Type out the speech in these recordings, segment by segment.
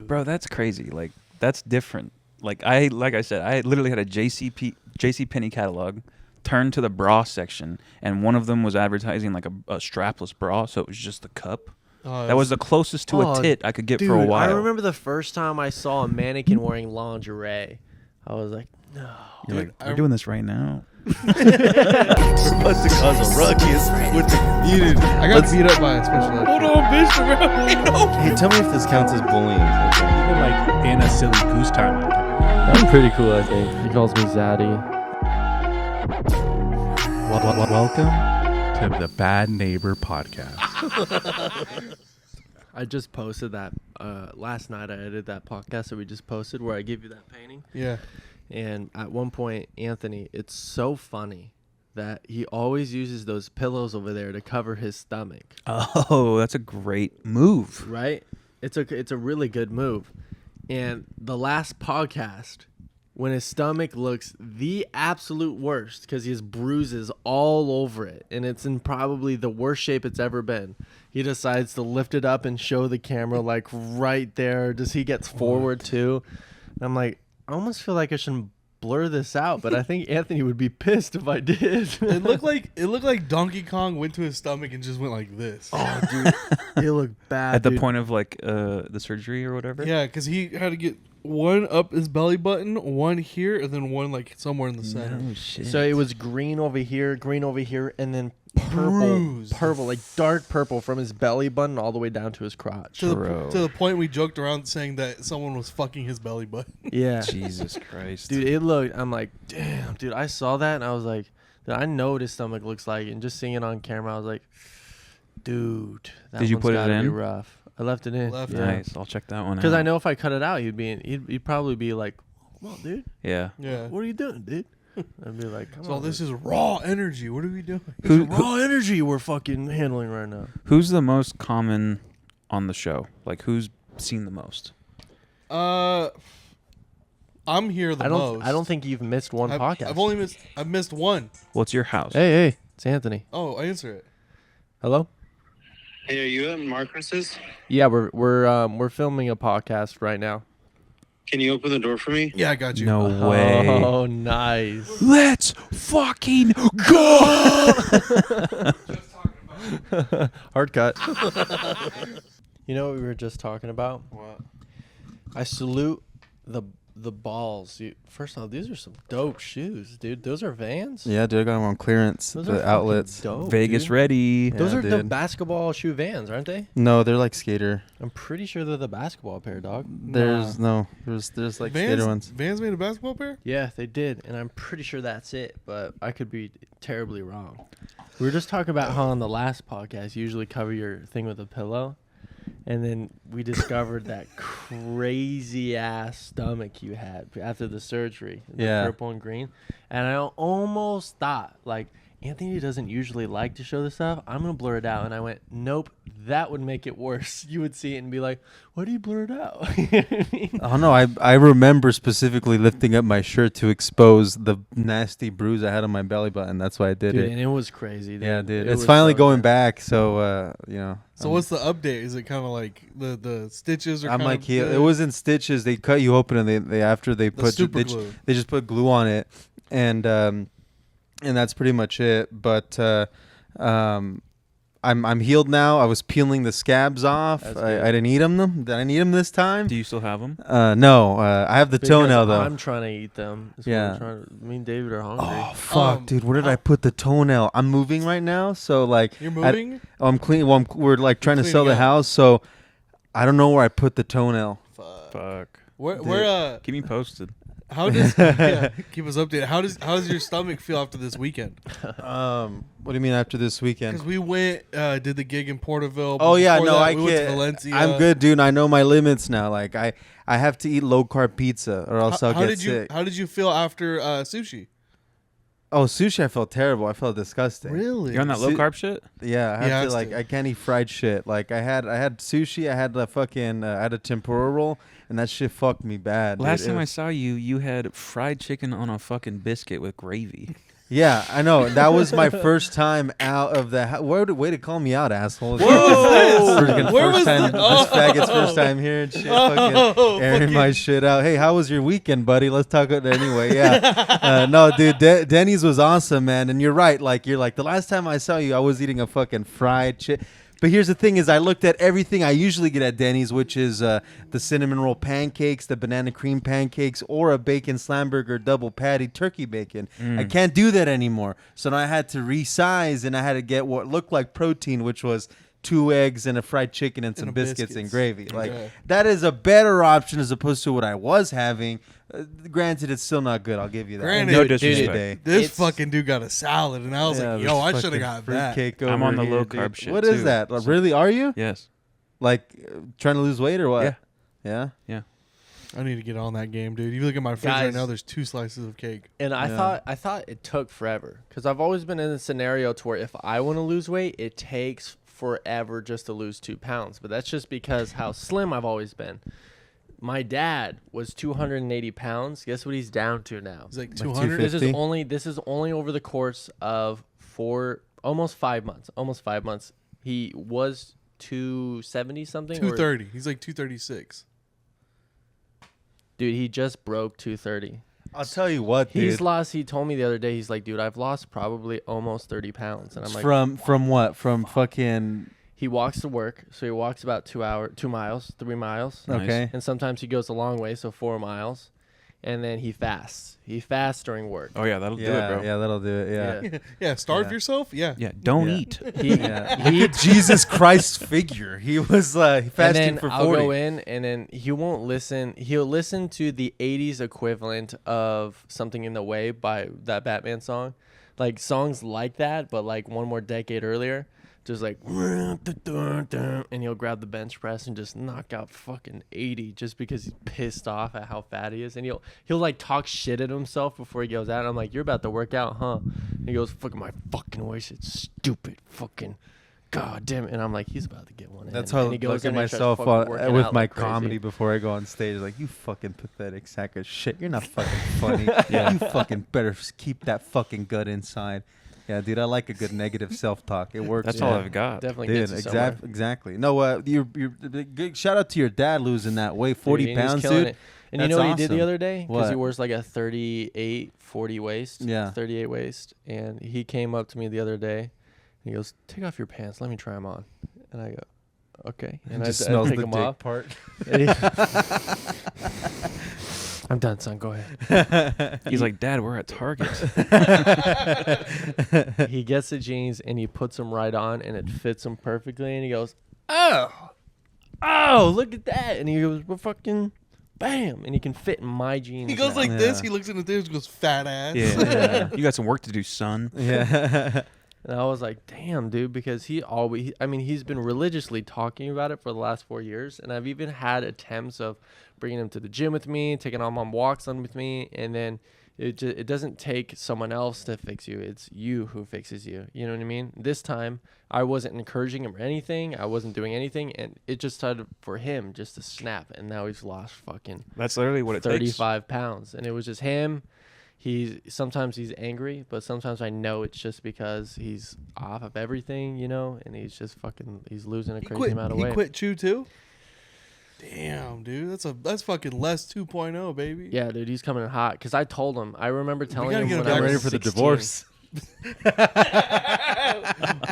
Bro, that's crazy. Like, that's different. Like I said, I literally had a JCPenney catalog, turned to the bra section, and one of them was advertising like a strapless bra, so it was just the cup. That was the closest to a tit I could get for a while. I remember the first time I saw a mannequin wearing lingerie. I was like, no. You're like, we're doing this right now. We're about to cause a ruckus with the community. I got beat up by a special ed. Hold on, bitch. Hey, tell me if this counts as bullying. Even like in a silly goose time. I'm pretty cool, I think. He calls me Zaddy. Welcome to the Bad Neighbor Podcast. I just posted that last night. I edited that podcast that we just posted where I give you that painting. Yeah. And at one point, Anthony, it's so funny that he always uses those pillows over there to cover his stomach. Oh, that's a great move. Right? It's a really good move. And the last podcast, when his stomach looks the absolute worst because he has bruises all over it and it's in probably the worst shape it's ever been, he decides to lift it up and show the camera like right there. Does he gets forward too? And I'm like, I almost feel like I shouldn't blur this out, but I think Anthony would be pissed if I did. It looked like Donkey Kong went to his stomach and just went like this. Oh, dude, it looked bad. At the point of like the surgery or whatever. Yeah, because he had to get one up his belly button, one here, and then one like somewhere in the center. No shit. So it was green over here, and then purple, like dark purple from his belly button all the way down to his crotch. To the point we joked around saying that someone was fucking his belly button. Yeah. Jesus Christ. Dude, it looked, I'm like, damn, dude, I saw that and I was like, dude, I know what his stomach looks like. And just seeing it on camera, I was like, dude, that Did you one's put it gotta in? be rough. I left it in. Nice. I'll check that one out. Because I know if I cut it out, he'd probably be like, come on, dude. Yeah. Yeah. What are you doing, dude? I'd be like, come So on. this is raw energy. What are we doing? Raw energy we're fucking handling right now. Who's the most common on the show? Like, who's seen the most? I'm here the most. I don't think you've missed one podcast. I've missed one. What's your house? Hey, it's Anthony. Oh, answer it. Hello? Hey, are you at Marcus's? Yeah, we're filming a podcast right now. Can you open the door for me? Yeah, I got you. No way. Oh, nice. Let's fucking go! Hard cut. You know what we were just talking about? What? I salute the balls. First off, these are some dope shoes, dude. Those are Vans? Yeah, dude, I got them on clearance. Those are The fucking outlets. dope, Vegas dude. ready. Those Yeah, are the dude. basketball shoe Vans, aren't they? No, they're like skater. I'm pretty sure they're the basketball pair, dog. There's like skater ones. Vans made a basketball pair? Yeah, they did, and I'm pretty sure that's it, but I could be terribly wrong. We were just talking about how on the last podcast you usually cover your thing with a pillow, and then we discovered that crazy ass stomach you had after the surgery, the purple and green, and I almost thought like, Anthony doesn't usually like to show this stuff. I'm going to blur it out. And I went, nope, that would make it worse. You would see it and be like, why do you blur it out? You know what I mean? Oh, no, I remember specifically lifting up my shirt to expose the nasty bruise I had on my belly button. That's why I did Dude, it. and it was crazy. Dude. Yeah, dude. It It's was finally so going good. back, so, you know. So what's the update? Is it kind of like the stitches are I'm kind like, of it wasn't stitches. They cut you open and they after they put super glue. They just put glue on it, and that's pretty much it. But I'm healed now. I was peeling the scabs off. I didn't eat them. Did I need them this time? Do you still have them? No. I have the Because toenail though. I'm trying to eat them. That's what Yeah. I'm trying to, me and David are hungry. Oh fuck, dude! Where did I put the toenail? I'm moving right now, so like You're moving? I'm clean. Well, we're like trying to sell the cleaning up. house, so I don't know where I put the toenail. Fuck. Where Keep me posted. how does keep us updated? How does your stomach feel after this weekend? What do you mean after this weekend? Because we went did the gig in Porterville. Oh yeah, Before no, that, I we went to can't. Valencia. I'm good, dude. I know my limits now. Like I have to eat low carb pizza or else I'll get sick. How did you feel after sushi? Oh, sushi! I felt terrible. I felt disgusting. Really? You're on that low carb shit? Yeah, I He have has to like. to. I can't eat fried shit. Like I had sushi. I had the fucking. I had a tempura roll, and that shit fucked me bad. Last dude. time It I was- saw you, you had fried chicken on a fucking biscuit with gravy. Yeah, I know. That was my first time out of the way to call me out, asshole. Whoa! Freaking Where first was time, that? this faggot's first time here and shit. Fucking airing my shit out. Hey, how was your weekend, buddy? Let's talk about it anyway. Yeah. No, dude, Denny's was awesome, man. And you're right. Like, the last time I saw you, I was eating a fucking fried shit. But here's the thing is I looked at everything I usually get at Denny's, which is the cinnamon roll pancakes, the banana cream pancakes, or a bacon slamburger double patty turkey bacon. I can't do that anymore. So now I had to resize, and I had to get what looked like protein, which was 2 eggs and a fried chicken and some biscuits and gravy. Like, that is a better option as opposed to what I was having. Granted, it's still not good. I'll give you that. Granted, No disrespect. this fucking dude got a salad, and I was like, yo, I should have got that. Cake I'm on the over low here, carb dude. shit, What is too. that? Like, really? Are you? Yes. Like, trying to lose weight or what? Yeah. Yeah? I need to get on that game, dude. You look at my fridge right Guys. now, there's 2 slices of cake. And I thought it took forever because I've always been in a scenario to where if I want to lose weight, it takes forever just to lose 2 pounds. But that's just because how slim I've always been. My dad was 280 pounds. Guess what he's down to now? It's like Like 200. 250. This is only over the course of almost 5 months. Almost 5 months. He was 270 something. 230. He's like 236. Dude, he just broke 230. I'll tell you what, dude. He's lost. He told me the other day. He's like, dude, I've lost probably almost 30 pounds. And I'm like, from what? From fucking... he walks to work, so he walks about 2 miles, 3 miles. Nice. Okay. And sometimes he goes a long way, so 4 miles. And then he fasts. He fasts during work. Oh, yeah, that'll do it, Yeah, bro. yeah, that'll do it. Yeah. Yeah, starve Yeah. yourself? Yeah. Yeah, don't Yeah. eat. He, Yeah. he Jesus Christ figure. He was and fasting then for I'll 40. go in, and then he won't listen. He'll listen to the 80s equivalent of Something in the Way by that Batman song. Like songs like that, but like one more decade earlier. Just like, and he'll grab the bench press and just knock out fucking 80 just because he's pissed off at how fat he is. And he'll like talk shit at himself before he goes out. And I'm like, you're about to work out, huh? And he goes, fucking my fucking voice. It's stupid. Fucking god damn it. And I'm like, he's about to get one in. That's And how I he look at in and starts myself fucking working with out my like crazy. comedy before I go on stage. Like, you fucking pathetic sack of shit. You're not fucking funny. You fucking better keep that fucking gut inside. Yeah, dude, I like a good negative self-talk. It works. That's yeah. all I've got. Definitely Dude, gets you somewhere. exactly. No, you're good. Shout out to your dad losing that weight, 40 Dude, and he's pounds, killing dude. it. And That's you know what he did the awesome. other day? Because he What? wears like a 38, 40 waist. Yeah. 38 waist. And he came up to me the other day. And he goes, take off your pants. Let me try them on. And I go, okay. And Just I smells take the them dick off. part. And he- I'm done, son. Go ahead. He's like, Dad, we're at Target. He gets the jeans and he puts them right on and it fits him perfectly. And he goes, oh, look at that. And he goes, well, fucking bam. And he can fit in my jeans. He goes now. like this. Yeah. He looks into this and goes, fat ass. Yeah. You got some work to do, son. Yeah. And I was like, damn, dude, because he's been religiously talking about it for the last 4 years. And I've even had attempts of bringing him to the gym with me, taking him on walks with me. And then it doesn't take someone else to fix you. It's you who fixes you. You know what I mean? This time, I wasn't encouraging him or anything. I wasn't doing anything. And it just started for him just to snap. And now he's lost fucking That's literally what it takes. 35 pounds. And it was just him. Sometimes he's angry, but sometimes I know it's just because he's off of everything, you know, and he's just he's losing a crazy amount of weight. He quit chew too? Damn, dude. That's fucking less 2.0, baby. Yeah, dude, he's coming in hot. Because I told him, I remember telling gotta him get when him I back was ready for the 16. divorce.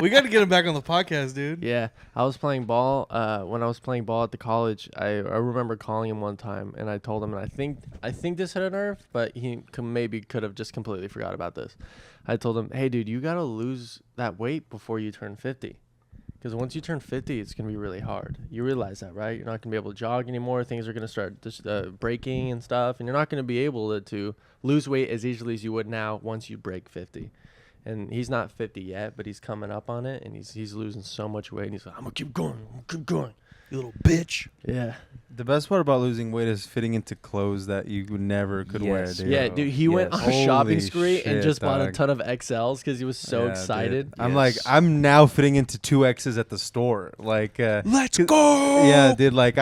We got to get him back on the podcast, dude. Yeah, I was playing ball. When I was playing ball at the college, I remember calling him one time, and I told him, and I think this hit a nerve, but he could have just completely forgot about this. I told him, hey, dude, you gotta lose that weight before you turn 50, because once you turn 50, it's gonna be really hard. You realize that, right? You're not gonna be able to jog anymore. Things are gonna start just breaking and stuff, and you're not gonna be able to lose weight as easily as you would now once you break 50. And he's not 50 yet, but he's coming up on it, and he's losing so much weight. And he's like, I'm gonna keep going. You little bitch. Yeah. The best part about losing weight is fitting into clothes that you never could wear, Yes. dude. Yeah, dude, he went on a Holy shopping spree and shit, just bought a dog. ton of XLs because he was so Yeah, excited. dude. I'm like, I'm now fitting into 2Xs at the store. Like, Let's go. yeah, dude. Like,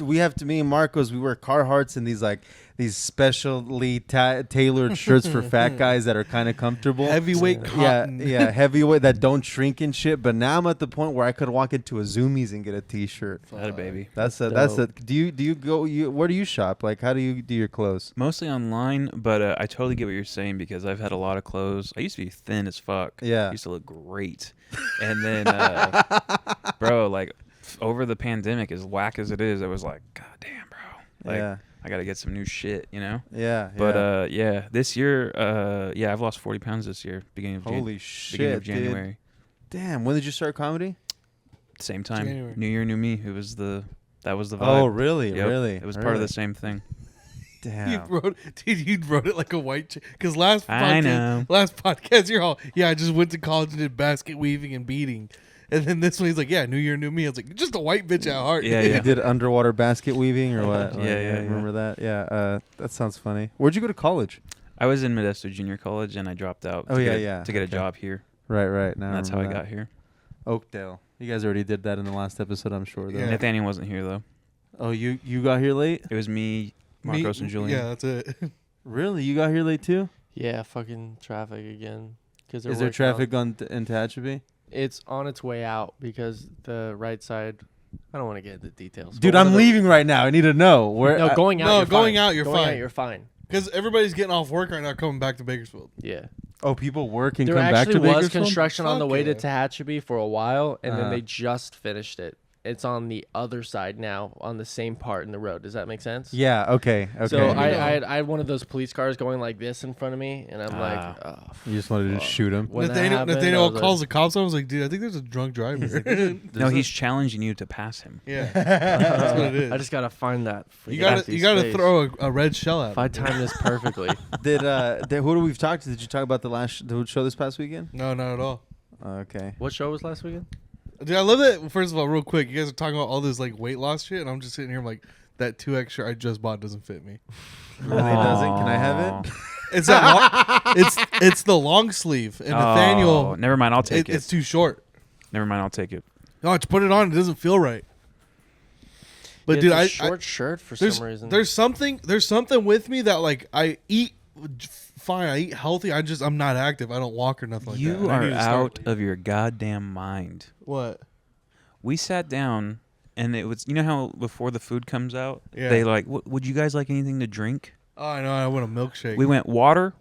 we have to. Me and Marcos, we wear Carhartts and these like these specially tailored shirts for fat guys that are kind of comfortable. Heavyweight cotton. Yeah, heavyweight that don't shrink and shit. But now I'm at the point where I could walk into a Zoomies and get a t-shirt. That a baby. That's a. Do you go? Where do you shop? Like, how do you do your clothes? Mostly online, but I totally get what you're saying because I've had a lot of clothes. I used to be thin as fuck. Yeah. I used to look great. And then, bro, like, over the pandemic, as whack as it is, I was like, God damn, bro. Like, Yeah. I got to get some new shit, you know? Yeah. But, this year, I've lost 40 pounds this year, beginning of Holy shit, beginning of January. Dude. Damn, when did you start comedy? Same time. January. New Year, New Me. That was the vibe. Oh, really? Yep. Really? It was part of the same thing. Damn. You wrote it like a white chick. Because last I know. podcast, you're all, I just went to college and did basket weaving and beading. And then this one, he's like, New Year, New Me. I was like, just a white bitch at heart. Yeah, You did underwater basket weaving or what? Yeah. Remember that? Yeah. That sounds funny. Where'd you go to college? I was in Modesto Junior College, and I dropped out to get a job here. Right. Now And that's how I got here. Oakdale. You guys already did that in the last episode, I'm sure. Though. Yeah. Nathaniel wasn't here, though. Oh, you got here late? It was me, Marcos, and Julian. Yeah, that's it. Really? You got here late too? Yeah, fucking traffic again. Cause Is there traffic in Tehachapi? It's on its way out because the right side. I don't want to get into details. Dude, but one I'm of the- leaving right now. I need to know where. No, going out. No, you're going fine. out, you're Going fine. Out, you're fine. Because everybody's getting off work right now coming back to Bakersfield. Yeah. Oh, people work and There come back to actually was Bakersfield? construction on the Fuck way to yeah. Tehachapi for a while, and then Uh. they just finished it. It's on the other side now, on the same part in the road. Does that make sense? Yeah. Okay. So Okay. I had one of those police cars going like this in front of me, and I'm like, oh, You just wanted to just shoot him. when that Nathaniel happened, I was calls like, the cops. I was like, dude, I think there's a drunk driver. No, he's challenging you to pass him. Yeah, that's what it is. I just gotta find that. you freaking gotta empty you gotta space. throw a red shell at If I him. time this perfectly. Who do we've talked to? Did you talk about the show this past weekend? No, not at all. Okay. What show was last weekend? Dude, I love that. First of all, real quick, you guys are talking about all this like weight loss shit, and I'm just sitting here like, that 2X shirt I just bought doesn't fit me. Really doesn't? Can I have it? It's that it's the long sleeve, and Nathaniel. Never mind, I'll take it. It's too short. Never mind, I'll take it. No, to put it on, it doesn't feel right. But Yeah, dude, it's a I short shirt for there's some reason. there's something with me that like I eat fine, I eat healthy. I'm not active. I don't walk or nothing like that. You And I are need to start- out of your goddamn mind. What? We sat down, and it was, you know how before the food comes out, Yeah. they like, would you guys like anything to drink? Oh, I know. I want a milkshake. We went water,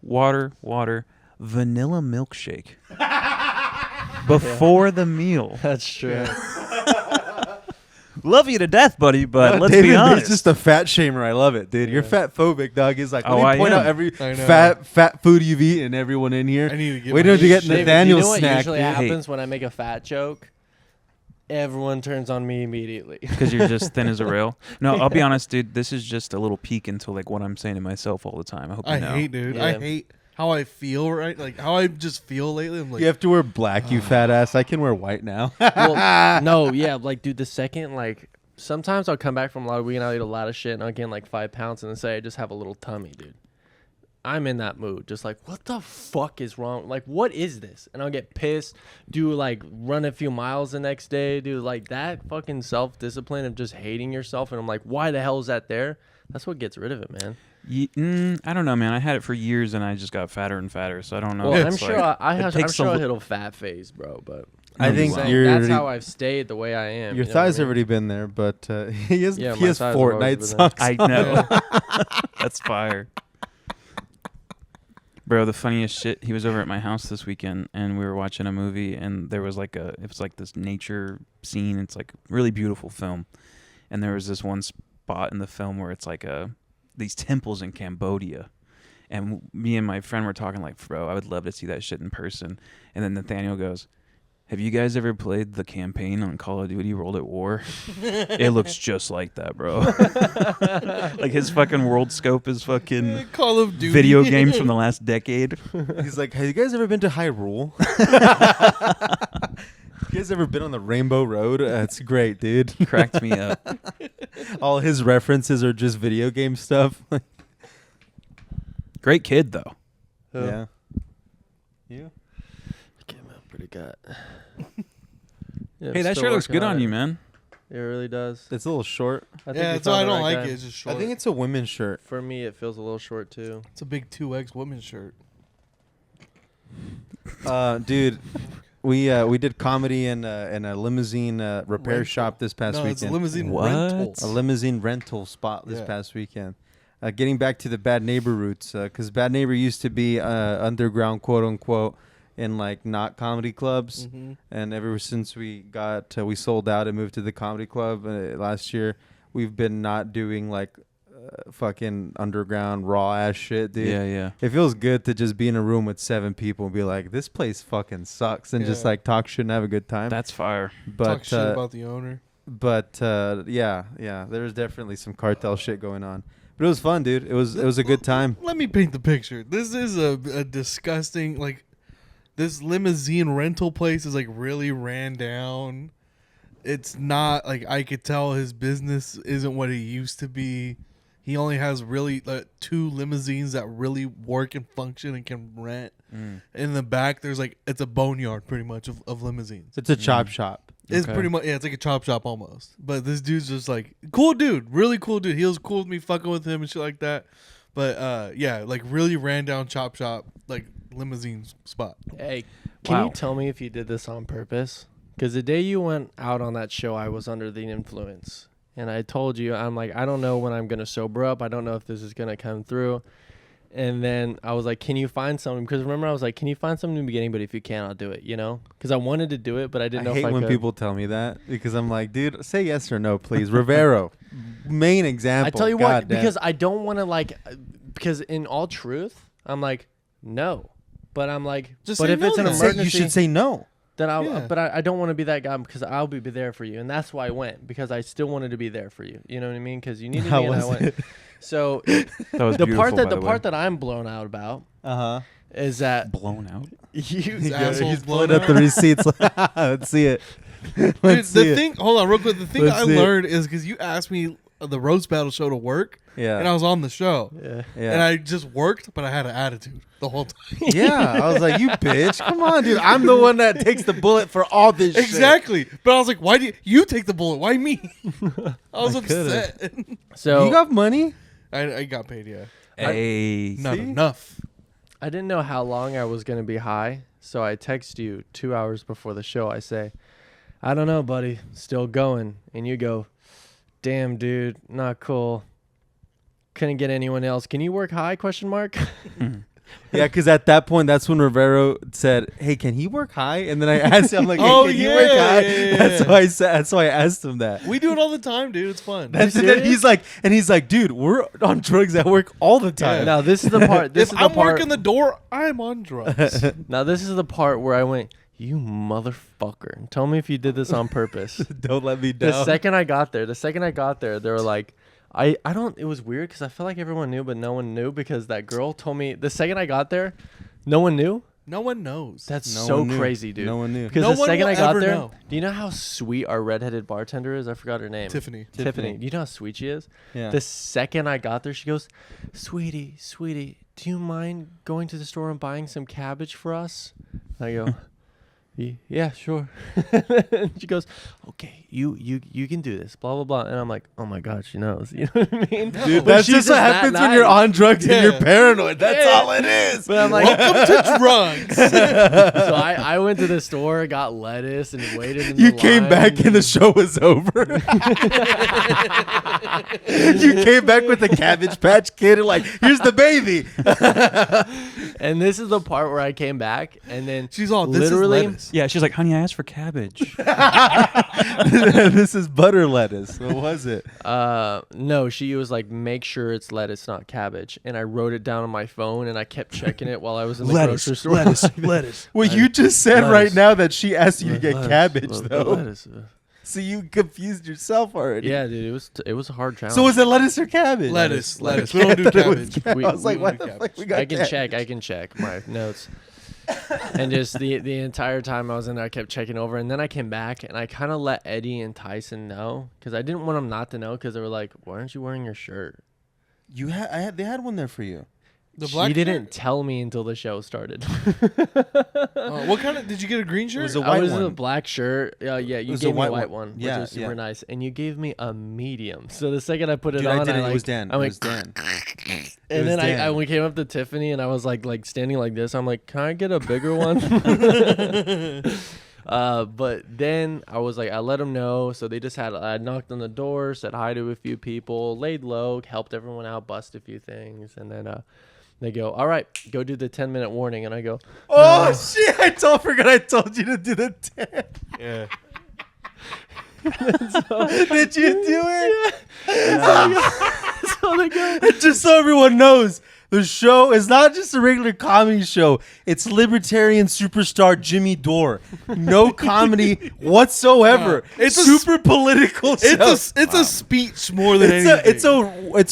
vanilla milkshake before the meal. That's true. Love you to death, buddy, but let's David be honest. is just a fat shamer. I love it, dude. You're fat phobic, dog. He's like, Oh, let I me point out am. every I know. fat food you've eaten, everyone in here. I need to get Wait my till you get shit. Nathaniel's you know what snack. usually dude. happens when I make a fat joke? Everyone turns on me immediately. Because you're just thin as a rail. No, I'll be honest, dude. This is just a little peek into like what I'm saying to myself all the time. I hope you I know. hate, dude. Yeah. I hate how I feel. Right, like how I just feel lately. I'm like, You have to wear black, you fat ass. I can wear white now. Well, no, yeah, like, dude, the second, like, sometimes I'll come back from a lot of weekend, I'll eat a lot of shit, and I'll gain like 5 pounds, and then say I just have a little tummy, dude. I'm in that mood, just like, what the fuck is wrong? Like, what is this? And I'll get pissed, run a few miles the next day, dude. Like, that fucking self-discipline of just hating yourself, and I'm like, why the hell is that there? That's what gets rid of it, man. I don't know, man. I had it for years, and I just got fatter and fatter. So I don't know. Well, It's I'm sure I'm takes sure a I'll li- hit a fat phase, bro, but I I'm think saying you're that's already- how I've stayed the way I am. Your you know what I thighs mean? already been there, but he has Yeah, my thighs have always Fortnite been socks. I know. That's fire. Bro, the funniest shit, he was over at my house this weekend, and we were watching a movie, and there was it was like this nature scene. It's like a really beautiful film. And there was this one spot in the film where it's like these temples in Cambodia. And me and my friend were talking like, bro, I would love to see that shit in person. And then Nathaniel goes, have you guys ever played the campaign on Call of Duty World at War? It looks just like that, bro. Like his fucking world scope is fucking Call of Duty video games from the last decade. He's like, have you guys ever been to Hyrule? You guys ever been on the Rainbow Road? That's great, dude. Cracked me up. All his references are just video game stuff. Great kid, though. Yeah. You? Came out pretty good. Yeah, Hey, that still shirt looks working good on it. you, man. It really does. It's a little short. I think Yeah, we that's why I found the don't right like guy. it. It's just short. I think it's a women's shirt. For me, it feels a little short too. It's a big 2X women's shirt. Dude, we did comedy in a limousine repair Rental. shop this past No, it's weekend. limousine What? rental. A limousine rental spot this Yeah. past weekend. Getting back to the Bad Neighbor roots, because Bad Neighbor used to be underground, quote unquote, in like not comedy clubs, and ever since we sold out and moved to the comedy club last year, we've been not doing like fucking underground raw ass shit, dude. Yeah. It feels good to just be in a room with 7 people and be like, this place fucking sucks, and just Yeah. like talk shit and have a good time. That's fire. But Talk shit about the owner. yeah, there's definitely some cartel shit going on. But it was fun, dude. It was a good time. Let me paint the picture. This is a disgusting, like, this limousine rental place is like really ran down. It's not like, I could tell his business isn't what it used to be. He only has really 2 limousines that really work and function and can rent. In the back, there's like, it's a boneyard pretty much of limousines. It's a chop shop. It's Okay. pretty much, yeah, it's like a chop shop almost. But this dude's just like, cool dude, really cool dude. He was cool with me fucking with him and shit like that. But yeah, like really ran down chop shop, like limousine spot. Hey, can Wow. you tell me if you did this on purpose? Because the day you went out on that show, I was under the influence. And I told you, I'm like, I don't know when I'm going to sober up. I don't know if this is going to come through. And then I was like, can you find something? Because remember, I was like, can you find something in the beginning? But if you can't, I'll do it, you know? Because I wanted to do it, but I didn't know I hate if I when could. people tell me that because I'm like, dude, say yes or no, please. Rivero, main example. I tell you God what, damn. because I don't want to because in all truth, I'm like, no. But I'm like, Just but say if no it's an then. emergency, you should say no. then Yeah. but I don't want to be that guy because I'll be there for you. And that's why I went, because I still wanted to be there for you. You know what I mean? Because you needed How me and I was went. it? So That was the beautiful, part that by the way. part that I'm blown out about is that blown out. you assholes He's blown pulling up the out. receipts. Let's see it. Dude, Let's see the it. thing, hold on real quick. The thing Let's I see it. learned is because you asked me the roast battle show to work, Yeah. and I was on the show. yeah. Yeah. And I just worked, but I had an attitude the whole time. Yeah, I was like, you bitch, come on, dude. I'm the one that takes the bullet for all this shit. Exactly. But I was like, why do you take the bullet? Why me? I was upset. So You got money? I got paid, yeah. Hey. Not See? enough. I didn't know how long I was going to be high. So I text you 2 hours before the show. I say, I don't know, buddy. Still going. And you go, damn, dude. Not cool. Couldn't get anyone else. Can you work high? Question mark. Yeah, because at that point, that's when Rivero said, "Hey, can he work high?" And then I asked him, "I'm like, hey, Oh, can you yeah, work high?" yeah, That's yeah. why I said. That's why I asked him that. We do it all the time, dude. It's fun. That's and serious? then he's like, "Dude, we're on drugs at work all the time." Yeah. Now this is the part. This if is the I'm part. working the door, I'm on drugs. Now this is the part where I went, you motherfucker. Tell me if you did this on purpose. Don't let me The down. second I got there, they were like, I don't, it was weird because I felt like everyone knew, but no one knew because that girl told me the second I got there, no one knew. No one knows. That's No so one knew. crazy, dude. No one knew. Because No the one second will I got ever there, know. do you know how sweet our redheaded bartender is? I forgot her name. Tiffany. Tiffany. Do you know how sweet she is? Yeah. The second I got there, she goes, sweetie, do you mind going to the store and buying some cabbage for us? I go, yeah, sure. And she goes, okay, you can do this, blah, blah, blah. And I'm like, oh my God, she knows. You know what I mean? Dude, But that's she's just what that happens when you're nice. on drugs and you're Yeah. paranoid. That's Yeah. all it is. But I'm like, Welcome to drugs. so I went to the store, got lettuce, and waited in You the came line. back and the show was over. You came back with the Cabbage Patch Kid and like, here's the baby. And this is the part where I came back, and then She's all, this literally, is lettuce. Yeah, she's like, honey, I asked for cabbage. This is butter lettuce. What was it? no, she was like, make sure it's lettuce, not cabbage. And I wrote it down on my phone, and I kept checking it while I was in the grocery store. lettuce. Well, you just said Lettuce. right now that she asked you to get Lettuce, cabbage, lettuce, though. lettuce. So you confused yourself already. Yeah, dude, it was a hard challenge. So was it lettuce or cabbage? Lettuce. Okay, We don't do I thought it was cabbage. cabbage. I was like, We what don't the do fuck? We got I can cabbage. check my notes. And just the entire time I was in there, I kept checking over, and then I came back, and I kind of let Eddie and Tyson know because I didn't want them not to know because they were like, "Why aren't you wearing your shirt?" They had one there for you. The black She didn't shirt? tell me until the show started. What kind of? Did you get a green shirt? It was a I white was in a one. black shirt. Yeah, you was a gave me a white white one. one, Yeah, which was super yeah. nice. And you gave me a medium. So the second I put it Dude, on, I did it. like, It was Dan. I It went, was Dan. and then Dan. I we came up to Tiffany, and I was like standing like this. I'm like, can I get a bigger one? But then I was like, I let them know. So they just I knocked on the door, said hi to a few people, laid low, helped everyone out, bust a few things, and then they go, all right, go do the 10-minute warning. And I go, Oh shit! Forgot I told you to do the 10. Yeah. Did you do it? so they go, Just so everyone knows, the show is not just a regular comedy show. It's libertarian superstar Jimmy Dore. No comedy whatsoever. It's a super political show. It's a speech more than anything. It's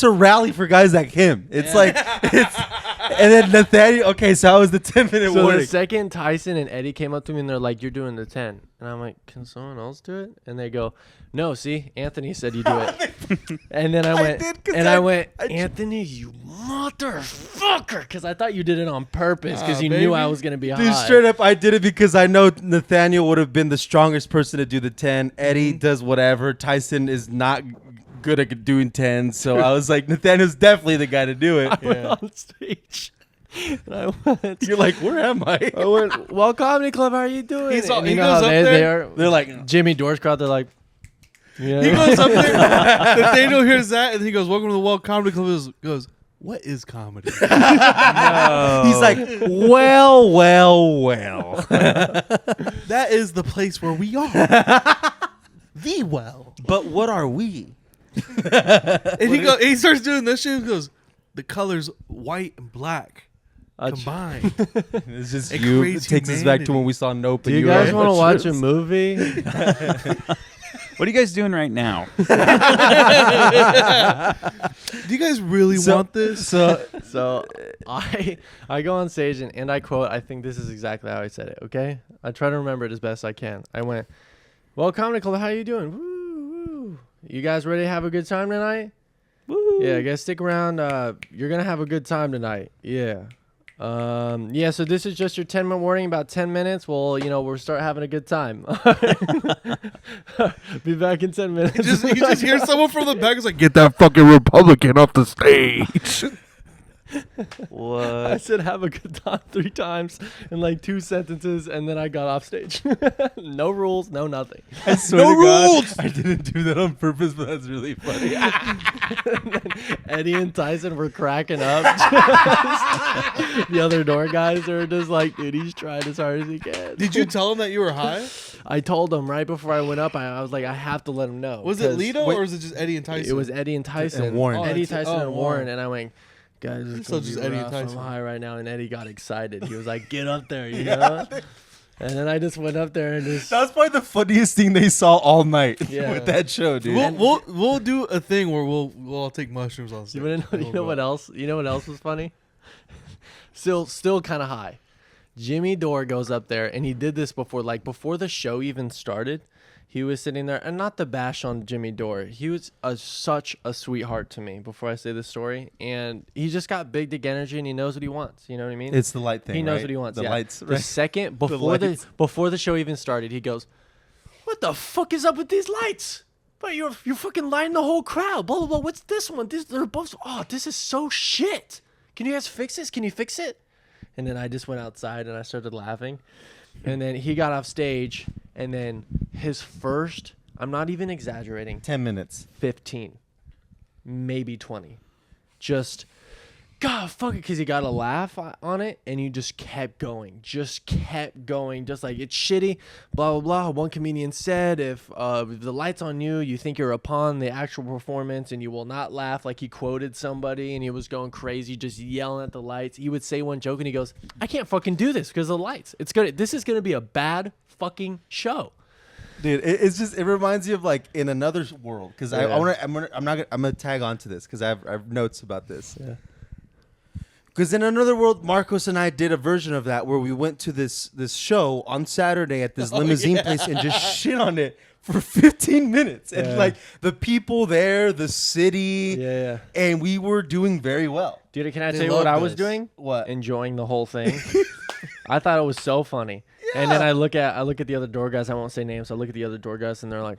a rally for guys like him. It's like and then Nathaniel. Okay, so how was the 10-minute so warning? the second Tyson and Eddie came up to me and they're like, you're doing the 10. And I'm like, can someone else do it? And they go, no, see, Anthony said you do it. And then I went, Anthony, you motherfucker. Because I thought you did it on purpose because you knew I baby. was going to be Dude, high. straight up, I did it because I know Nathaniel would have been the strongest person to do the 10. Eddie does whatever. Tyson is not good at doing 10. So I was like, Nathaniel's definitely the guy to do it. I went on stage. And I went, You're like, where am I? I went, well, Comedy Club, how are you doing? He's all- And he you know goes how up they there. are. They're like, Jimmy Dore's crowd, they're like, yeah. He goes up there. Nathaniel hears that and he goes, "Welcome to the Walt Comedy Club." He goes, "What is comedy?" he's like, well. That is the place where we are. The well. But what are we? And he starts doing this shit. He goes, "The colors white and black combined." It's just It you. It creates takes us back to humanity. when we saw Nope. Do and you were guys on want to watch a mushrooms. movie? What are you guys doing right now? Do you guys really want this? So I go on stage and I quote, I think this is exactly how I said it, okay? I try to remember it as best I can. I went, well, Comedy Club, how you doing? Woo, woo. You guys ready to have a good time tonight? Woo. Yeah, guys, stick around. You're going to have a good time tonight. Yeah. Yeah, so this is just your 10-minute warning, about 10 minutes. Well, we'll start having a good time. Be back in 10 minutes. You just hear someone from the back is like, "Get that fucking Republican off the stage." I What? said have a good time 3 times in like 2 sentences, and then I got off stage. No rules, no nothing. I swear to God, I didn't do that on purpose, but that's really funny. Eddie and Tyson were cracking up. The other door guys are just like, dude, he's trying as hard as he can. Did you tell him that you were high? I told him right before I went up, I was like, I have to let him know. Was it 'cause Lito or was it just Eddie and Tyson? It was Eddie and Tyson. And Warren. Oh, Eddie, that's it. Tyson, Oh, and Warren. And I went, guys, it's So gonna just be Eddie and rough. Tyson. I'm high right now. And Eddie got excited. He was like, get up there, you know? And then I just went up there and just... That was probably the funniest thing they saw all night Yeah. with that show, dude. We'll do a thing where we'll all take mushrooms on stage. You know what else? You know what else was funny? Still kind of high. Jimmy Dore goes up there, and he did this before the show even started. He was sitting there, and not to bash on Jimmy Dore. He was such a sweetheart to me before I say this story, and he just got big dick energy, and he knows what he wants. You know what I mean? It's the light thing. He knows right? what he wants. The yeah. lights. The Right? second lights. before the show even started, he goes, "What the fuck is up with these lights? But you're fucking lighting the whole crowd. Blah blah blah. What's this one? They're both. Oh, this is so shit. Can you guys fix this? Can you fix it?" And then I just went outside and I started laughing, and then he got off stage, and then his first, I'm not even exaggerating, 10 minutes. 15, maybe 20. Just, God, fuck it, because he got a laugh on it, and you just kept going. Just like, it's shitty, blah, blah, blah. One comedian said, if the light's on you, you think you're upon the actual performance, and you will not laugh. Like, he quoted somebody, and he was going crazy, just yelling at the lights. He would say one joke, and he goes, I can't fucking do this because of the lights. This is going to be a bad fucking show. Dude, it's just, it reminds you of like in another world. Because Yeah. I'm gonna tag on to this because I have notes about this. Yeah. Because in another world, Marcos and I did a version of that where we went to this show on Saturday at this limousine place and just shit on it for 15 minutes. And like the people there, the city, and we were doing very well. Dude, can I tell you what I was doing? What? Enjoying the whole thing. I thought it was so funny. Yeah. And then I look at the other door guys. I won't say names. I look at the other door guys, and they're like,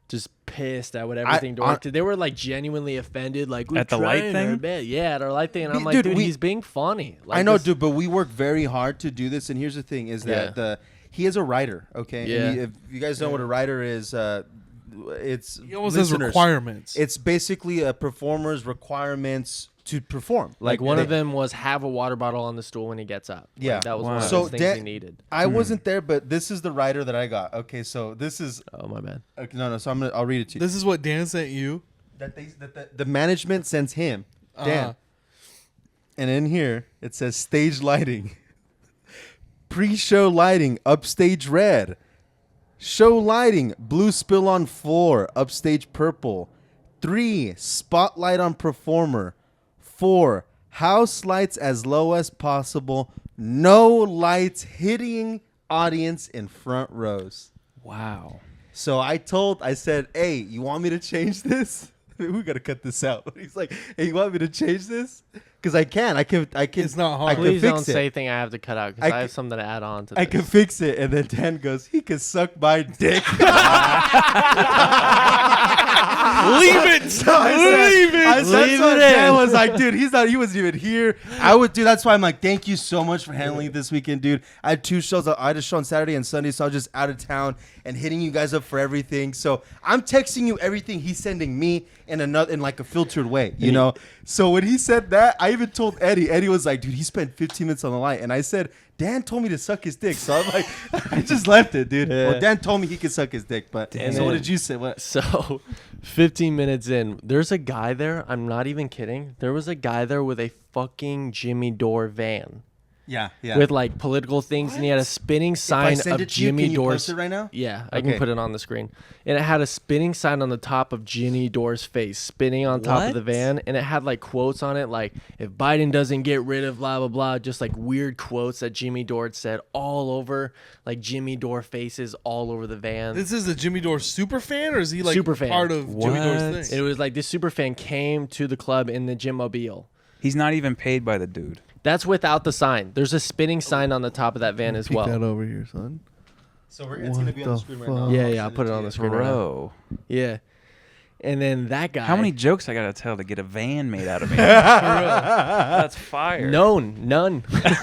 just pissed at what everything Dore did. They were like genuinely offended. Like we at the light thing. Yeah, at our light thing. And I'm like, dude, he's being funny. Like, I know, dude, but we work very hard to do this. And here's the thing: is that he is a writer. Okay. Yeah. And if you guys know what a writer is, it's he almost has requirements. It's basically a performer's requirements to perform. Like one of them was have a water bottle on the stool when he gets up. Yeah, like that was one of the things he needed. I wasn't there, but this is the writer that I got. Okay, so this is. Oh my bad. Okay, no. So I'll read it to you. This is what Dan sent you. That the management sends him, Dan. And in here it says stage lighting, pre-show lighting, upstage red, show lighting, blue spill on floor, upstage purple, 3 spotlight on performer. 4, house lights as low as possible. No lights hitting audience in front rows. Wow. So I said, hey, you want me to change this? We got to cut this out. He's like, hey, you want me to change this? Because I can. It's not hard. Please don't say anything I have to cut out because I have something to add on to this. I can fix it. And then Dan goes, he can suck my dick. Leave it. Leave it. Leave it. Dan was like, dude, he wasn't even here. That's why I'm like, thank you so much for handling it this weekend, dude. I had 2 shows. I had a show on Saturday and Sunday, so I was just out of town and hitting you guys up for everything. So I'm texting you everything he's sending me in like a filtered way, you know? So when he said that, I even told Eddie. Eddie was like, dude, he spent 15 minutes on the light. And I said, Dan told me to suck his dick. So I'm like, I just left it, dude. Yeah. Well, Dan told me he could suck his dick. But so what did you say? What? So 15 minutes in, there's a guy there. I'm not even kidding. There was a guy there with a fucking Jimmy Dore van. Yeah. With like political things, and he had a spinning sign of Jimmy Dore's. Can you post it right now? Yeah, I can put it on the screen. And it had a spinning sign on the top of Jimmy Dore's face, spinning on top of the van, and it had like quotes on it, like if Biden doesn't get rid of blah blah blah, just like weird quotes that Jimmy Dore had said all over, like Jimmy Dore faces all over the van. This is a Jimmy Dore super fan, or is he like super fan. part of Jimmy Dore's thing? It was like this super fan came to the club in the Gym-mobile. He's not even paid by the dude. That's without the sign. There's a spinning sign on the top of that van as well. Peek that over here, son. So it's going to be on the screen right now. Yeah, I'll put it on the screen right now. Bro. Yeah. And then that guy. How many jokes I got to tell to get a van made out of me? That's fire. None. That's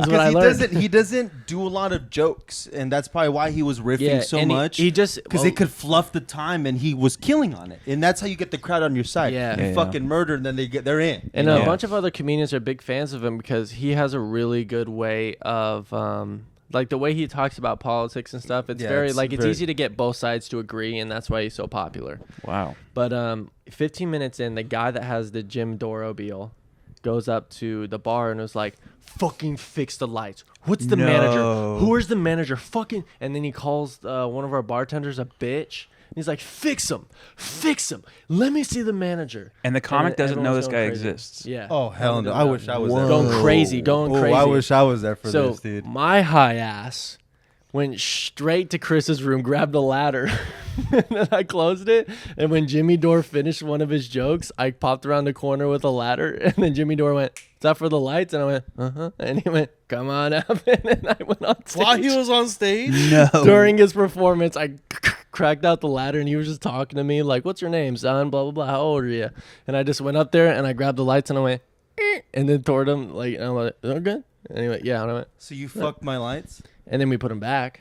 what I learned. He doesn't do a lot of jokes, and that's probably why he was riffing so much. He just because they could fluff the time, and he was killing on it, and that's how you get the crowd on your side. Yeah. You fucking murder, and then they're in. And a bunch of other comedians are big fans of him because he has a really good way of like the way he talks about politics and stuff. It's it's easy to get both sides to agree, and that's why he's so popular. Wow. But 15 minutes in, the guy that has the Jim Dore-obile goes up to the bar and was like, fucking fix the lights. What's the manager? Where's the manager? Fucking. And then he calls one of our bartenders a bitch. And he's like, fix him. Let me see the manager. And the comic doesn't know this guy exists. Yeah. Oh, hell no. I wish I was there. Going crazy. I wish I was there for this, dude. My high ass went straight to Chris's room, grabbed a ladder, and then I closed it. And when Jimmy Dore finished one of his jokes, I popped around the corner with a ladder, and then Jimmy Dore went, "Is that for the lights?" And I went, "Uh-huh." And he went, "Come on up." And I went on stage. While he was on stage? No. During his performance, I cracked out the ladder, and he was just talking to me like, "What's your name, son? Blah, blah, blah. How old are you?" And I just went up there, and I grabbed the lights, and I went, and then toward him, like, and I'm like, "Is that good?" And he went, "Yeah." And I went, so you fucked my lights? and then we put them back.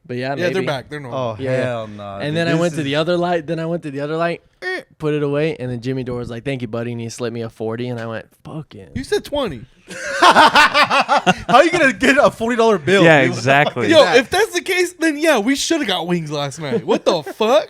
But yeah, Yeah, they're back. They're normal. Oh, hell no. And then I went to the other light. Put it away. And then Jimmy Dore was like, "Thank you, buddy." And he slipped me a 40. And I went, "Fuck it." You said 20. How are you going to get a $40 bill? Yeah, dude? exactly. Yo, if that's the case, then yeah, we should have got wings last night. What the fuck?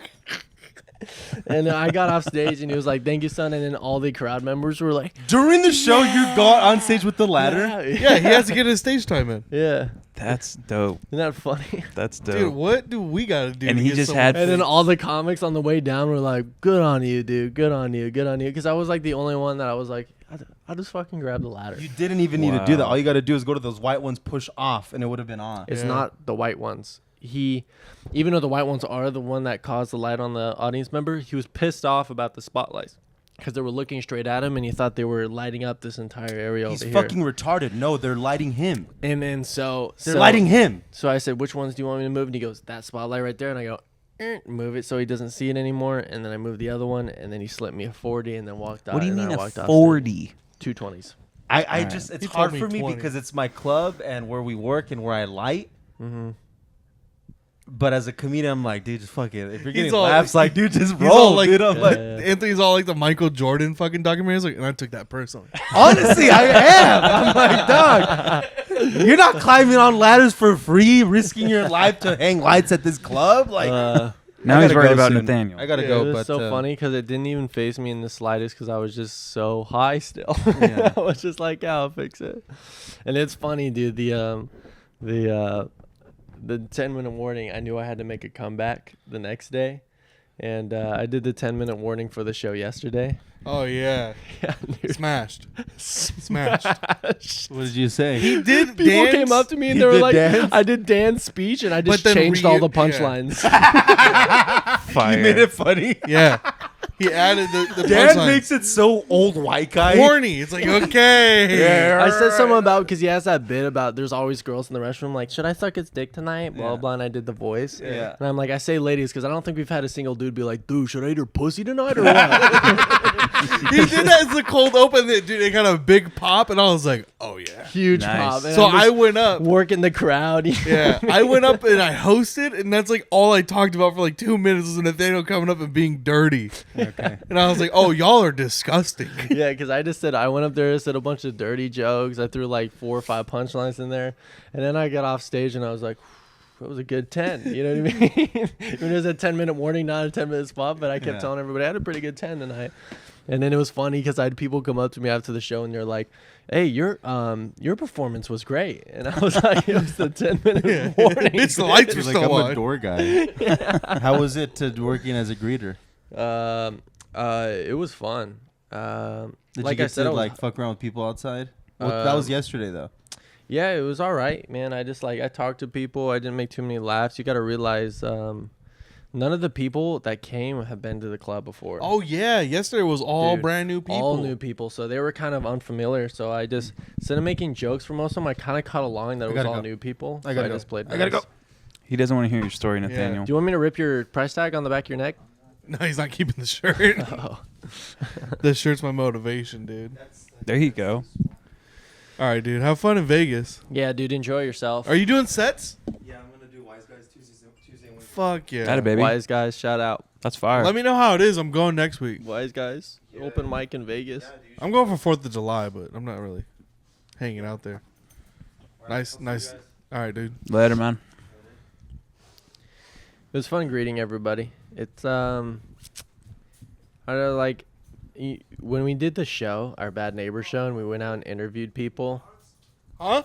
And then I got off stage and he was like, "Thank you, son." And then all the crowd members were like, During the show, you got on stage with the ladder. Yeah, he has to get his stage time in. Yeah. That's dope. Isn't that funny? That's dope. Dude, what do we got to do? And to he get just someone- had- And then all the comics on the way down were like, "Good on you, dude. Good on you. Good on you." Because I was like the only one that I was like, I'll just fucking grab the ladder. You didn't even need to do that. Wow. All you got to do is go to those white ones, push off, and it would have been on. It's Yeah. not the white ones. Even though the white ones are the one that caused the light on the audience member, he was pissed off about the spotlights because they were looking straight at him and he thought they were lighting up this entire area He's over here. fucking retarded. No, they're lighting him. And then They're lighting him. So I said, "Which ones do you want me to move?" And he goes, "That spotlight right there." And I go, "Move it so he doesn't see it anymore." And then I moved the other one, and then he slipped me a 40 and then walked out. What do you and mean I a walked off 40? 220s. I just, it's He hard told for me me 20. because it's my club and where we work and where I light. Mm-hmm. But as a comedian, I'm like, dude, just fuck it. If you're getting all- laughs, like, dude, just he's all roll, like- dude. I'm Yeah, like, yeah. Anthony's all like the Michael Jordan fucking documentary. He's like, and I took that personally. honestly, I am. I'm like, dog, you're not climbing on ladders for free, risking your life to hang lights at this club. Like, Now I he's gotta worried go about soon. Nathaniel. I gotta It go, was but so funny because it didn't even faze me in the slightest because I was just so high still. Yeah. I was just like, "Yeah, I'll fix it." And it's funny, dude. The 10-minute warning. I knew I had to make a comeback the next day, and I did the 10-minute warning for the show yesterday. Oh, yeah. Yeah, dude. Smashed. Smashed. What did you say? He did People dance. came up to me and He they were did like, dance? I did Dan's speech and I just But then changed all the yeah. punchlines. Fire. You made it funny. Yeah. He added the Dan punchline. makes it so old white guy. Corny. It's like, okay. I said something about because he has that bit about there's always girls in the restroom like, should I suck his dick tonight? Blah, Yeah. blah, and I did the voice. Yeah. And I'm like, I say ladies because I don't think we've had a single dude be like, dude, should I eat her pussy tonight or what? He did that as the cold open. Dude, it got a big pop, and I was like, oh, yeah. Huge Nice. pop. And So I'm just I went up. working the crowd. Yeah, I went up and I hosted, and that's like all I talked about for like 2 minutes was Nathaniel coming up and being dirty. Okay. And I was like, oh, y'all are disgusting. Yeah, because I just said I went up there, said a bunch of dirty jokes. I threw like 4 or 5 punchlines in there, and then I got off stage and I was like, "It was a good 10." You know what I mean? It was a 10-minute warning, not a 10-minute spot, but I kept Yeah. telling everybody I had a pretty good 10 tonight. And then it was funny because I had people come up to me after the show and they're like, "Hey, your performance was great," and I was like, "It was the 10-minute warning." It's the lights were He's like, still I'm a on. door guy. How was it working as a greeter? It was fun. Did Like you I get said, to I was- like fuck around with people outside? Well, that was yesterday though. Yeah, it was all right, man. I just I talked to people. I didn't make too many laughs. You got to realize none of the people that came have been to the club before. Oh, yeah. Yesterday was all Dude, brand new people. All new people. So they were kind of unfamiliar. So I just, instead of making jokes for most of them, I kind of caught along that it was gotta all go. new people. I gotta so go. just played I gotta nice. go. He doesn't want to hear your story, Nathaniel. Do you want me to rip your price tag on the back of your neck? No, he's not keeping the shirt. Oh. The shirt's my motivation, dude. There you go. All right, dude. Have fun in Vegas. Yeah, dude, enjoy yourself. Are you doing sets? Yeah, I'm gonna do Wise Guys Tuesday and Wednesday. Fuck yeah. Got it, baby. Wise guys, shout out. That's fire. Let me know how it is. I'm going next week. Wise guys, open mic in Vegas. I'm going for 4th of July, but I'm not really hanging out there. Nice. All right, dude. Later, man. It was fun greeting everybody. It's I don't know, like when we did the show, our Bad Neighbor show, and we went out and interviewed people. Huh?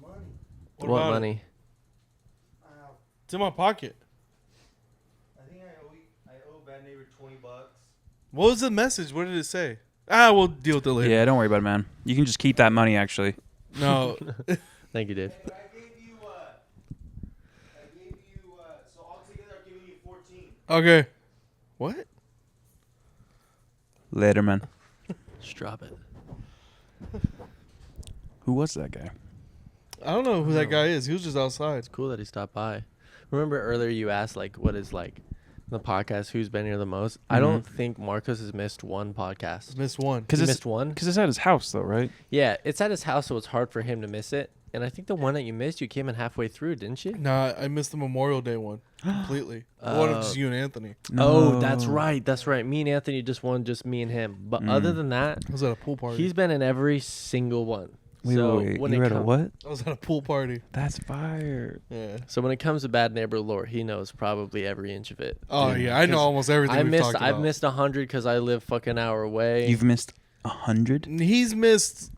What about it? money? It's in my pocket. I think I owe Bad Neighbor $20. What was the message? What did it say? We'll deal with it later. Yeah, don't worry about it, man. You can just keep that money, actually. No. Thank you, Dave. I gave you so altogether I'm giving you 14. Okay. What? Later, man. Just drop it. Who was that guy? I don't know who that guy is. He was just outside. It's cool that he stopped by. Remember earlier you asked what is the podcast who's been here the most? I don't think Marcos has missed one podcast. Missed one. He missed one? Because it's at his house, though, right? Yeah, it's at his house, so it's hard for him to miss it. And I think the one that you missed, you came in halfway through, didn't you? Nah, I missed the Memorial Day one completely. The one of just you and Anthony. Oh, that's right. That's right. Me and Anthony just won, just me and him. But other than that, I was at a pool party. he's been in every single one. Wait. when You it were at a come- what? I was at a pool party. That's fire. Yeah. So when it comes to bad neighbor lore, he knows probably every inch of it. Oh Dude, yeah, I know 'cause almost everything I we've missed. talked about. I've missed 100 because I live fucking hour away. You've missed 100. He's missed.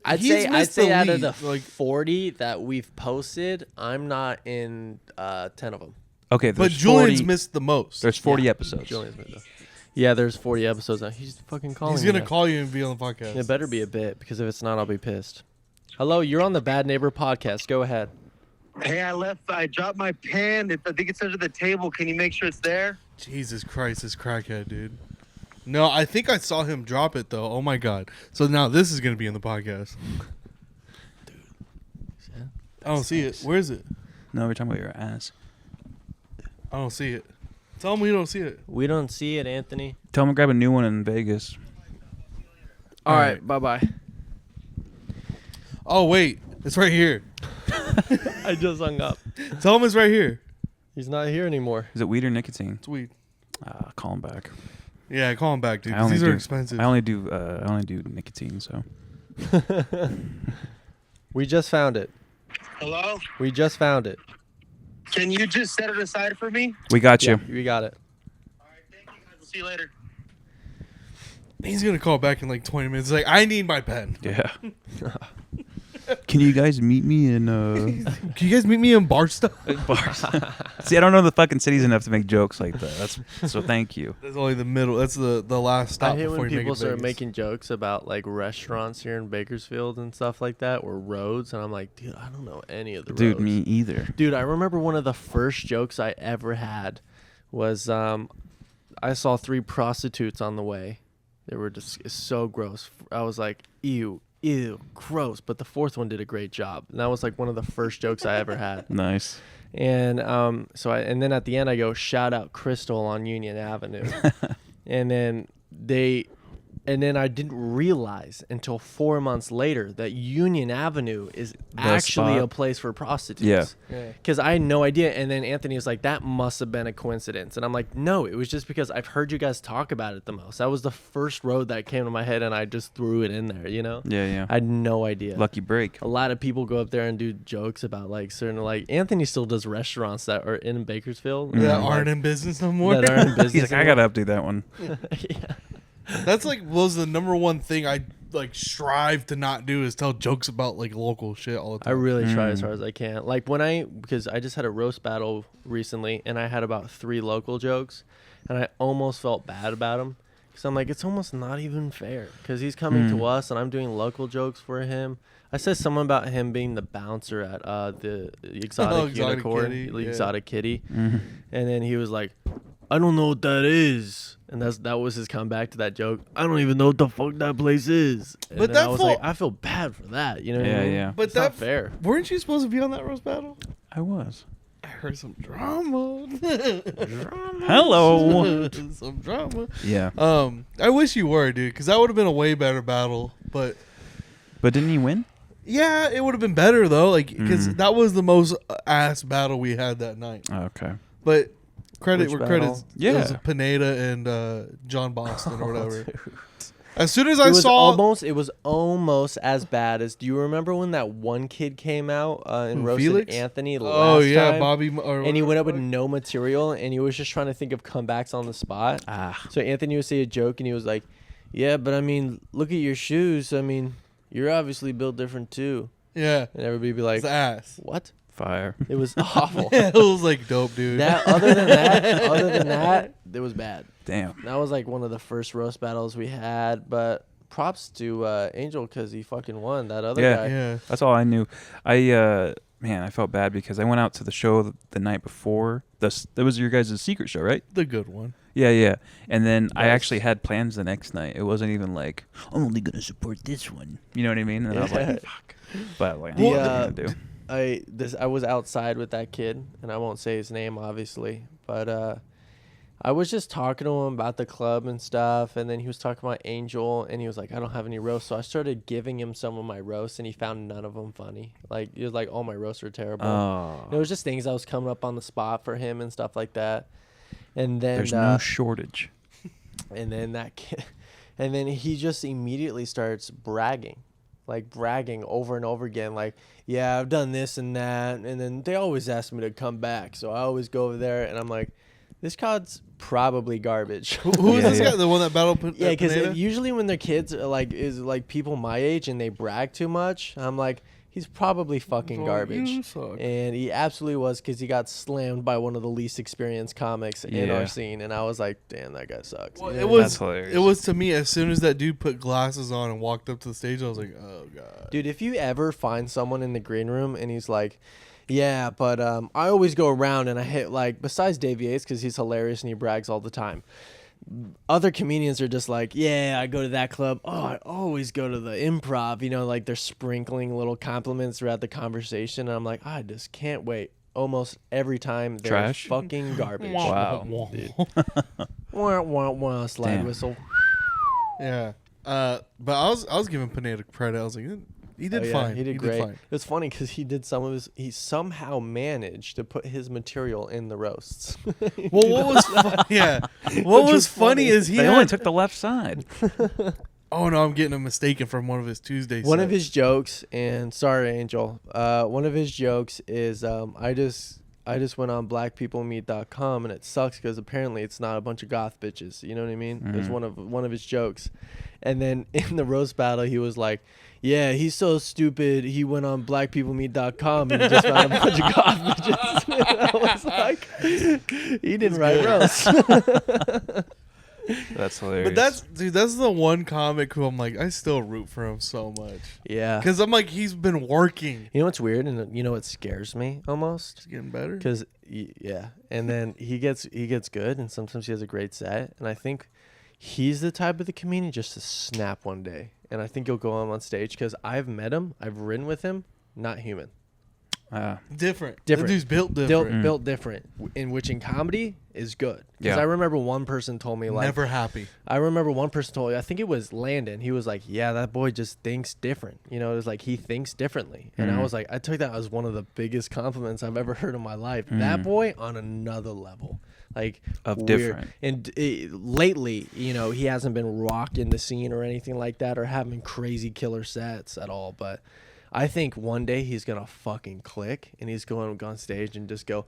I'd he's say missed out of the lead, like, 40 that we've posted, I'm not in 10 of them. Okay, but there's Julian's 40, missed the most. There's 40 episodes. Julian's been done. Yeah, there's 40 episodes now. He's fucking calling. He's me gonna now. call you and be on the podcast. It better be a bit because if it's not, I'll be pissed. Hello, you're on the Bad Neighbor podcast. Go ahead. Hey, I dropped my pen. I think it's under the table. Can you make sure it's there? Jesus Christ, this crackhead, dude. No, I think I saw him drop it though. Oh my god. So now this is gonna be in the podcast. I don't see it. Where is it? No, we're talking about your ass. I don't see it. Tell him we don't see it. We don't see it, Anthony. Tell him to grab a new one in Vegas. All Alright. right, bye-bye. Oh wait, it's right here. I just hung up. Tell him it's right here. He's not here anymore. Is it weed or nicotine? It's weed. Call him back. Yeah, call him back, dude. I 'cause only These are do- expensive. I only do nicotine. So We just found it. Hello? We just found it. Can you just set it aside for me? we got you. Yeah, we got it. All right, thank you. Guys. We'll see you later. He's gonna call back in like 20 minutes. Like, I need my pen. Yeah. Can you guys meet me in Can you guys meet me in Barstow? bars? See, I don't know the fucking cities enough to make jokes like that. So thank you. That's only the middle. That's the last stop I hate before when you make people it start Vegas. making jokes about like restaurants here in Bakersfield and stuff like that, or roads, and I'm like, dude, I don't know any of the Dude, roads. me either. Dude, I remember one of the first jokes I ever had was I saw 3 prostitutes on the way. They were just so gross. I was like, ew, gross. But the 4th one did a great job. And that was like one of the first jokes I ever had. Nice. And and then at the end I go, shout out Crystal on Union Avenue. And then I didn't realize until 4 months later that Union Avenue is actually spot. a place for prostitutes. Yeah. Because I had no idea. And then Anthony was like, that must have been a coincidence. And I'm like, no, it was just because I've heard you guys talk about it the most. That was the first road that came to my head, and I just threw it in there, you know? Yeah. I had no idea. Lucky break. A lot of people go up there and do jokes about like certain, like Anthony still does restaurants that are in Bakersfield that like, aren't in business no more. that aren't in business. He's like, I gotta update that one. yeah. That's like was the number one thing I like strive to not do is tell jokes about like local shit all the I time. really try as hard as I can. Like because I just had a roast battle recently, and I had about 3 local jokes, and I almost felt bad about them. Because I'm like, it's almost not even fair. Because he's coming to us, and I'm doing local jokes for him. I said something about him being the bouncer at the exotic unicorn, kitty, the yeah. exotic kitty. And then he was like, I don't know what that is. And that was his comeback to that joke. I don't even know what the fuck that place is. And But then that I was fall- like, I feel bad for that. You know what I mean? Yeah. But It's not that fair. Weren't you supposed to be on that roast battle? I was. I heard some drama. Hello. Some drama. Yeah. I wish you were, dude, because that would have been a way better battle. But But didn't he win? yeah, it would have been better though, like because that was the most ass battle we had that night. Oh, okay. But credit Which where battle? credit's it was Yeah. Pineda and John Boston or whatever. Dude. As soon as It I was saw almost as bad as. Do you remember when that one kid came out and Who, roasted Felix? Anthony last oh yeah, time? Bobby, or And he went up with whatever. no material, and he was just trying to think of comebacks on the spot. Ah. So Anthony would say a joke, and he was like, "Yeah, but I mean, look at your shoes. I mean, you're obviously built different too." Yeah, And everybody would be like, it's ass. "What?" Fire. It was awful. It was like dope, dude. Other than that, it was bad. Damn. That was like one of the first roast battles we had, but props to Angel because he fucking won. That other Yeah. guy. yeah. That's all I knew. I felt bad because I went out to the show the night before. That was your guys' secret show, right? The good one. Yeah. And then I Nice. actually had plans the next night. It wasn't even like, I'm only going to support this one. You know what I mean? And I was Yeah. like, fuck. But like, The, what are you going to do? I was outside with that kid, and I won't say his name obviously, but I was just talking to him about the club and stuff, and then he was talking about Angel, and he was like, I don't have any roasts, so I started giving him some of my roasts, and he found none of them funny. Like, he was like, all my roasts are terrible. Oh. It was just things I was coming up on the spot for him and stuff like that. And then There's no shortage. and then that kid, and then he just immediately starts bragging. like bragging over and over again, like, yeah, I've done this and that, and then they always ask me to come back, so I always go over there, and I'm like, this COD's probably garbage. Who is this guy? The one that battled? Yeah, because usually when their kids are like people my age and they brag too much, I'm like, he's probably fucking garbage. You suck. And he absolutely was, because he got slammed by one of the least experienced comics in our scene, and I was like, damn, that guy sucks. Well, You it know? was That's hilarious. It was to me, as soon as that dude put glasses on and walked up to the stage, I was like, oh god. Dude, if you ever find someone in the green room and he's like, yeah, but I always go around and I hit, like, besides Dave Yates, because he's hilarious and he brags all the time, other comedians are just like, yeah, I go to that club. Oh, I always go to the Improv. You know, like they're sprinkling little compliments throughout the conversation. And I'm like, I just can't wait. Almost every time they're Trash? fucking garbage. Wow. Dude. Wah, wah, wah, slide Damn. whistle. Yeah. But I was giving Pineda credit. I was like, he did Oh, yeah, fine. He did great. fine. It was funny because he somehow managed to put his material in the roasts. Well, what was what Which was was funny funny. is he They only had, took the left side. oh no, I'm getting a mistaken from one of his Tuesday One of sets. his jokes, and sorry, Angel. One of his jokes is, I just went on blackpeoplemeet.com, and it sucks because apparently it's not a bunch of goth bitches. You know what I mean? It was one of his jokes, and then in the roast battle, he was like, "Yeah, he's so stupid. He went on blackpeoplemeet.com and he just found a bunch of goth bitches." And I was like, "He didn't write roast." That's hilarious. But that's the one comic who I'm like, I still root for him so much. Yeah. Because I'm like, he's been working. You know what's weird, and you know what scares me almost? He's getting better. Because yeah, and then he gets good, and sometimes he has a great set, and I think he's the type of the comedian just to snap one day, and I think he'll go on stage because I've met him, I've ridden with him, not human, Different. Different. The dude's built different. built different, in which in comedy is good. Because Yeah. I remember one person told me like, Never happy. I remember one person told me, I think it was Landon. He was like, yeah, that boy just thinks different. You know, it was like he thinks differently. And I was like, I took that as one of the biggest compliments I've ever heard in my life. That boy on another level. Like Of weird. different. And lately, you know, he hasn't been rocking the scene or anything like that or having crazy killer sets at all. But I think one day he's going to fucking click and he's going to go on stage and just go,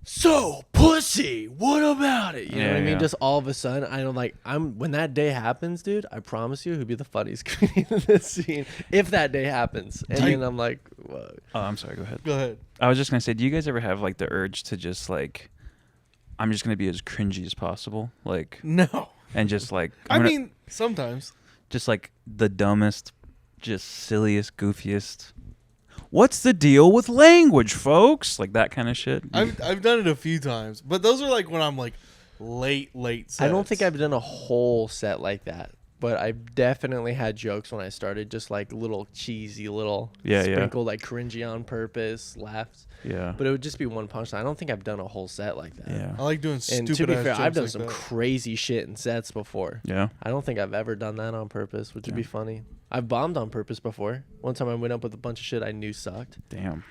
so pussy, what about it? You know what I mean? Yeah. Just all of a sudden, I don't like. When that day happens, dude. I promise you, he'll be the funniest comedian in this scene if that day happens. And then I'm like, whoa. Oh, I'm sorry. Go ahead. Go ahead. I was just gonna say, do you guys ever have like the urge to just like, I'm just gonna be as cringy as possible, like, No. and just like, I mean, sometimes. just like the dumbest, just silliest, goofiest. What's the deal with language, folks? Like that kind of shit. I've done it a few times, but those are like when I'm like late sets. I don't think I've done a whole set like that, but I've definitely had jokes when I started, just like little cheesy, little sprinkled, like cringy on purpose laughs. Yeah. But it would just be one punchline. I don't think I've done a whole set like that. Yeah. I like doing And stupid. to be ass fair, I've jokes done like some that. crazy shit in sets before. Yeah. I don't think I've ever done that on purpose, which would be funny. I've bombed on purpose before. One time I went up with a bunch of shit I knew sucked. Damn.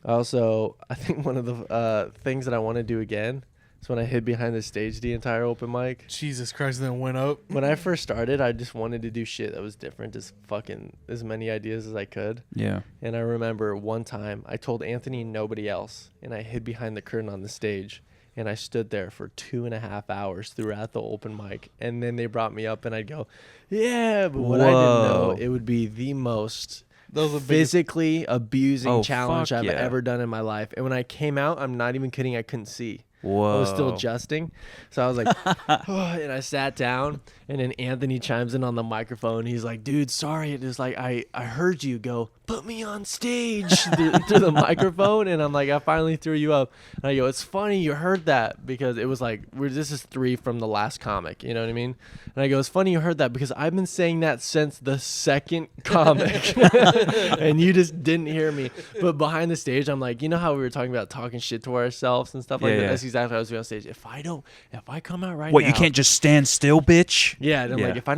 Also, I think one of the things that I want to do again is when I hid behind the stage the entire open mic. Jesus Christ, and then went up. When I first started, I just wanted to do shit that was different, just fucking as many ideas as I could. Yeah. And I remember one time I told Anthony nobody else, and I hid behind the curtain on the stage. And I stood there for 2.5 hours throughout the open mic. And then they brought me up and I'd go, yeah. But what I didn't know, Whoa. it would be the most Those are physically abusing Oh, challenge fuck I've yeah. ever done in my life. And when I came out, I'm not even kidding, I couldn't see. Whoa. I was still adjusting. So I was like, and I sat down, and then Anthony chimes in on the microphone. He's like, dude, sorry. It was like, I heard you go, put me on stage through the microphone. And I'm like, I finally threw you up. And I go, it's funny you heard that, because it was like, this is 3 from the last comic. You know what I mean? And I go, it's funny you heard that, because I've been saying that since the second comic. And you just didn't hear me. But behind the stage, I'm like, you know how we were talking about talking shit to ourselves and stuff like Yeah, that? yeah. That's exactly what I was doing on stage. If I come out right What, now, you can't just stand still, bitch? yeah, and I'm Yeah. like, if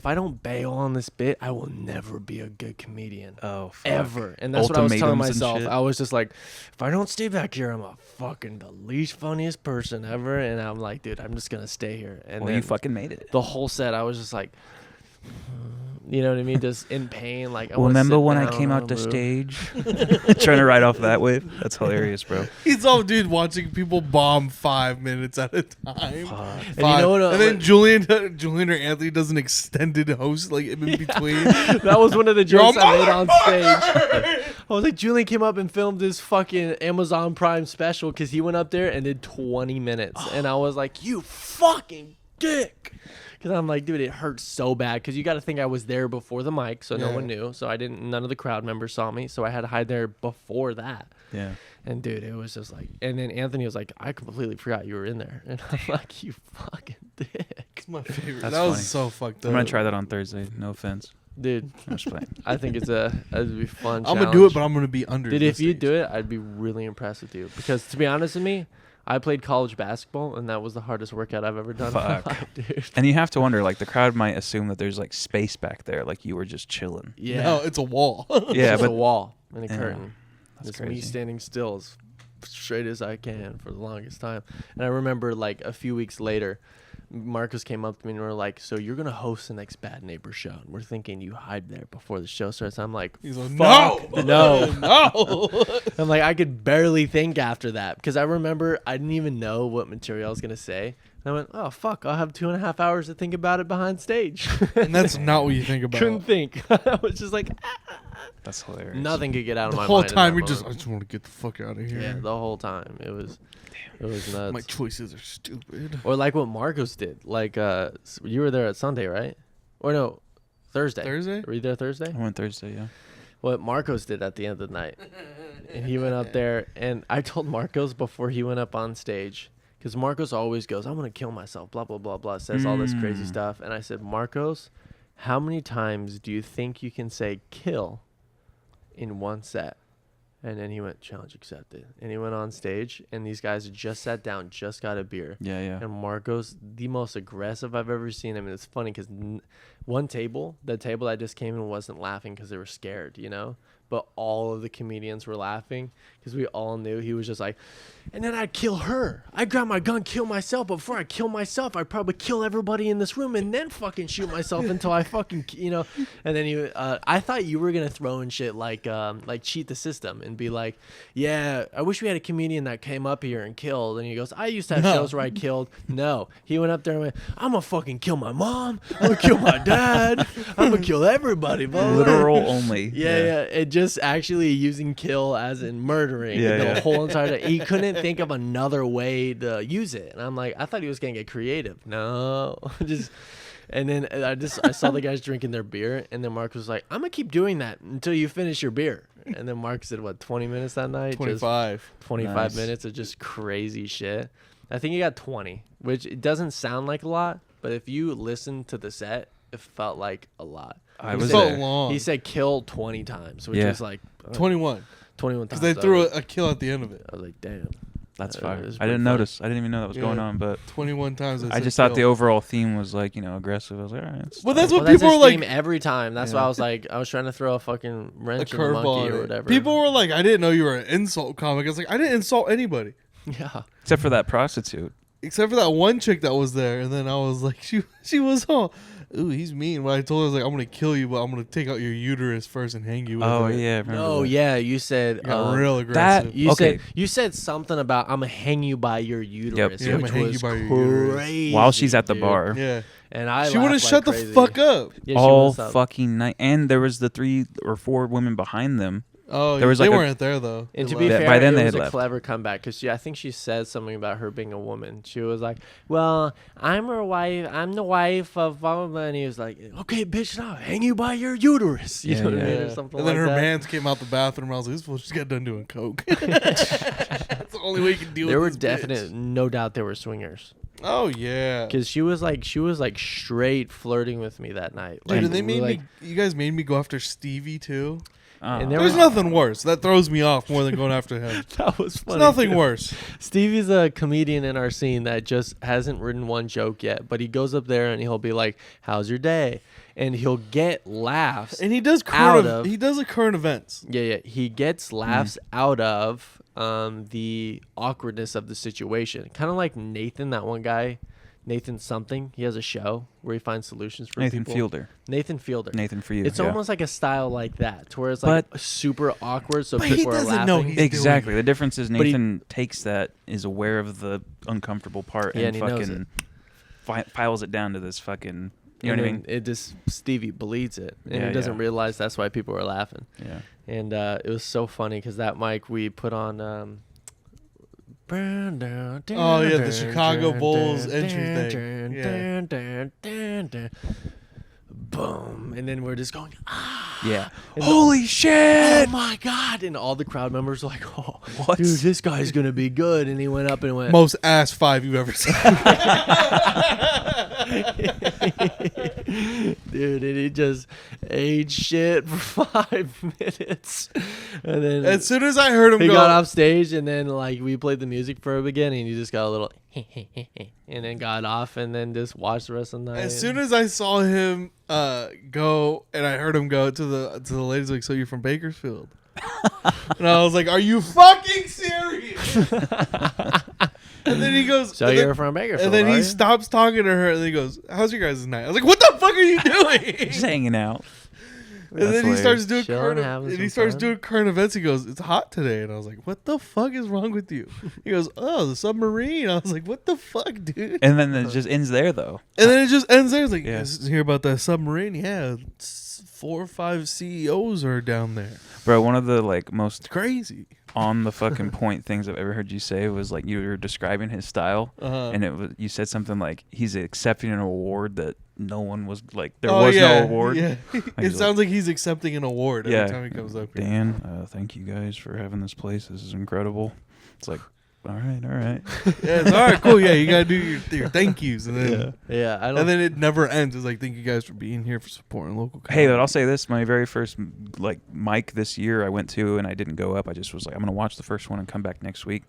I don't bail on this bit, I will never be a good comedian. Oh, fuck. Ever. And that's what I was telling Ultimatums and myself. shit. I was just like, if I don't stay back here, I'm the least funniest person ever. And I'm like, dude, I'm just gonna stay here. And Well, then you fucking made it. the whole set, I was just like, You know what I mean? Just in pain. Like, Remember when I came out the stage? Trying to ride off that wave? That's hilarious, bro. He's all dude watching people bomb 5 minutes at a time. And you know what? And then Julian or Anthony does an extended host like in between. That was one of the jokes I made on stage. I was like, Julian came up and filmed this fucking Amazon Prime special because he went up there and did 20 minutes. And I was like, you fucking dick. Because I'm like, dude, it hurts so bad. Because you got to think I was there before the mic, so no one knew. So none of the crowd members saw me. So I had to hide there before that. Yeah. And dude, it was just like, and then Anthony was like, I completely forgot you were in there. And I'm like, you fucking dick. It's my favorite. That's That funny. was so fucked up. I'm gonna try that on Thursday. No offense. Dude, I'm just playing. I think it'd be fun. I'm gonna do it, but I'm gonna be under. Dude, the if you stage. do it, I'd be really impressed with you. Because to be honest with me, I played college basketball, and that was the hardest workout I've ever done in my Fuck. life, dude. And you have to wonder, like, the crowd might assume that there's like space back there, like you were just chilling. Yeah, No, it's a wall. Yeah, it's a but wall and a Yeah, curtain. that's It's me crazy. standing still as straight as I can for the longest time. And I remember, like, a few weeks later, Marcus came up to me and we're like, so you're going to host the next Bad Neighbor show. And we're thinking you hide there before the show starts. I'm like, He's like, fuck, no. no. I'm like, I could barely think after that. Because I remember I didn't even know what material I was going to say. And I went, oh, fuck, I'll have 2.5 hours to think about it behind stage. And that's not what you think about. Couldn't think. I was just like, That's hilarious. nothing could get out of The my whole mind. in time that you're just, I moment. just want to get the fuck out of here. Yeah, the whole time. It was nuts. My choices are stupid. Or like what Marcos did. Like, you were there at Sunday, right? Or no, Thursday. Thursday? Were you there Thursday? I went Thursday, yeah. What Marcos did at the end of the night. And he went up there, and I told Marcos before he went up on stage, because Marcos always goes, I'm going to kill myself, blah, blah, blah, blah, says all this crazy stuff. And I said, Marcos, how many times do you think you can say kill in one set? And then he went, challenge accepted. And he went on stage, and these guys had just sat down, just got a beer. Yeah, yeah. And Marcos, the most aggressive I've ever seen him. And it's funny because one table, the table that just came in, wasn't laughing because they were scared, you know? But all of the comedians were laughing because we all knew he was just like, and then I'd kill her. I'd grab my gun, kill myself. But before I kill myself, I'd probably kill everybody in this room and then fucking shoot myself until I fucking, you know. And then he, I thought you were going to throw in shit like cheat the system and be like, yeah, I wish we had a comedian that came up here and killed. And he goes, I used to have shows where I killed. No, he went up there and went, I'm going to fucking kill my mom. I'm going to kill my dad. I'm going to kill everybody, bro. Literal only. Yeah. It just actually using kill as in murdering the whole entire day. He couldn't think of another way to use it. And I'm like, I thought he was going to get creative. No. And then I saw the guys drinking their beer, and then Mark was like, I'm going to keep doing that until you finish your beer. And then Mark said, what, 20 minutes that night? 25. Just 25 Nice. minutes of just crazy shit. I think he got 20, which it doesn't sound like a lot, but if you listen to the set, it felt like a lot. I He was said- So there. long. He said kill 20 times, which Yeah. is like 21. 21 times. Because they threw a kill at the end of it. I was like, damn. That's It fire. was I pretty didn't funny. notice. I didn't even know that was going Yeah. on, but 21 times. I just thought the overall theme was like, aggressive. I was like, all right. Well, that's what Well, people his were theme like. every time. That's why Yeah. I was like, I was trying to throw a fucking A wrench in the curveball. monkey on or it. whatever. People were like, I didn't know you were an insult comic. I was like, I didn't insult anybody. Yeah. Except for that prostitute. Except for that one chick that was there. And then I was like, she was all, ooh, he's mean. When I told her, I was like, I'm going to kill you, but I'm going to take out your uterus first and hang you with Oh, it. yeah. I remember No, that. yeah. You said It got real that- aggressive. Okay. You said something about I'm gonna hang you by your uterus, Yeah, I'ma which hang you was by your uterus. crazy. While she's at the dude. bar. Yeah. And I She would have laughed shut like the crazy. fuck up. Yeah, she All was up. fucking night. And there was the 3 or 4 women behind them. Oh, There was they like a- weren't there, though. And They to be left. fair, By then it they was had a left. clever comeback because I think she said something about her being a woman. She was like, "Well, I'm her wife. I'm the wife of blah blah blah." And he was like, "Okay, bitch, now hang you by your uterus." You Yeah, know what I yeah. mean, or Yeah. something And then like her that. mans came out the bathroom. I was like, this fool just got done doing coke. That's the only way you can deal There were with this definite, bitch. no doubt, there were swingers. Oh, yeah. Because she was like straight flirting with me that night. Dude, Like, and they we made like, me. You guys made me go after Stevie, too. And there There's was- nothing worse. That throws me off more than going after him. That was There's funny. nothing too. worse. Stevie's a comedian in our scene that just hasn't written one joke yet, but he goes up there and he'll be like, "How's your day?" And he'll get laughs. And he does he does a current events. Yeah. He gets laughs out of the awkwardness of the situation. Kind of like Nathan, that one guy Nathan something. He has a show where he finds solutions for Nathan people. Fielder. Nathan Fielder. Nathan for you. It's yeah. almost like a style like that, to where it's like super awkward, so But he people are doesn't laughing. know he's Exactly. The difference is he- Nathan takes that, is aware of the uncomfortable part, Yeah, and and he knows fucking files it down to this fucking. You know what I mean? It just Stevie bleeds it, and Yeah, he doesn't yeah. realize that's why people are laughing. Yeah. And it was so funny because that mic we put on. Oh, yeah, the Chicago Bulls entry thing. Yeah. Boom, and then we're just going, Yeah. and Holy shit! oh my god! And all the crowd members were like, oh, What? dude, this guy's gonna be good. And he went up and went, Most ass 5 you've ever seen. dude, and he just ate shit for 5 minutes, and then As soon as I heard him he go, got off stage, and then like we played the music for the beginning, and he just got a little, and then got off, and then just watched the rest of the night. as soon as I saw him go, and I heard him go to the ladies, like, so you're from Bakersfield? And I was like, are you fucking serious? And then he goes, so and you're then, from Bakersfield, and then are he you? stops talking to her, and then he goes, how's your guys' night? I was like, what the fuck are you doing? Just hanging out. And That's then he starts doing Chilling, having and some he starts fun. doing current events. He goes, "It's hot today," and I was like, "What the fuck is wrong with you?" He goes, "Oh, the submarine." I was like, "What the fuck, dude?" And then it just ends there, though. And then it just ends there. It's like, Yeah. "You hear about that submarine? Yeah, 4 or 5 CEOs are down there. Bro, one of the like most It's crazy." on the fucking point things I've ever heard you say was like you were describing his style, Uh-huh. and it was you said something like he's accepting an award that no one was like there Oh, was yeah, no award. Yeah, He's it like, sounds like he's accepting an award every Yeah. time he comes up here. Dan, thank you guys for having this place. This is incredible. It's like, all right. Yeah, it's all right, cool. Yeah, you gotta do your thank yous, and then Yeah, I don't. and then it never ends. It's like, thank you guys for being here, for supporting local. Hey, but comedy." I'll say this: my very first like mic this year, I went to, and I didn't go up. I just was like, I'm gonna watch the first one and come back next week.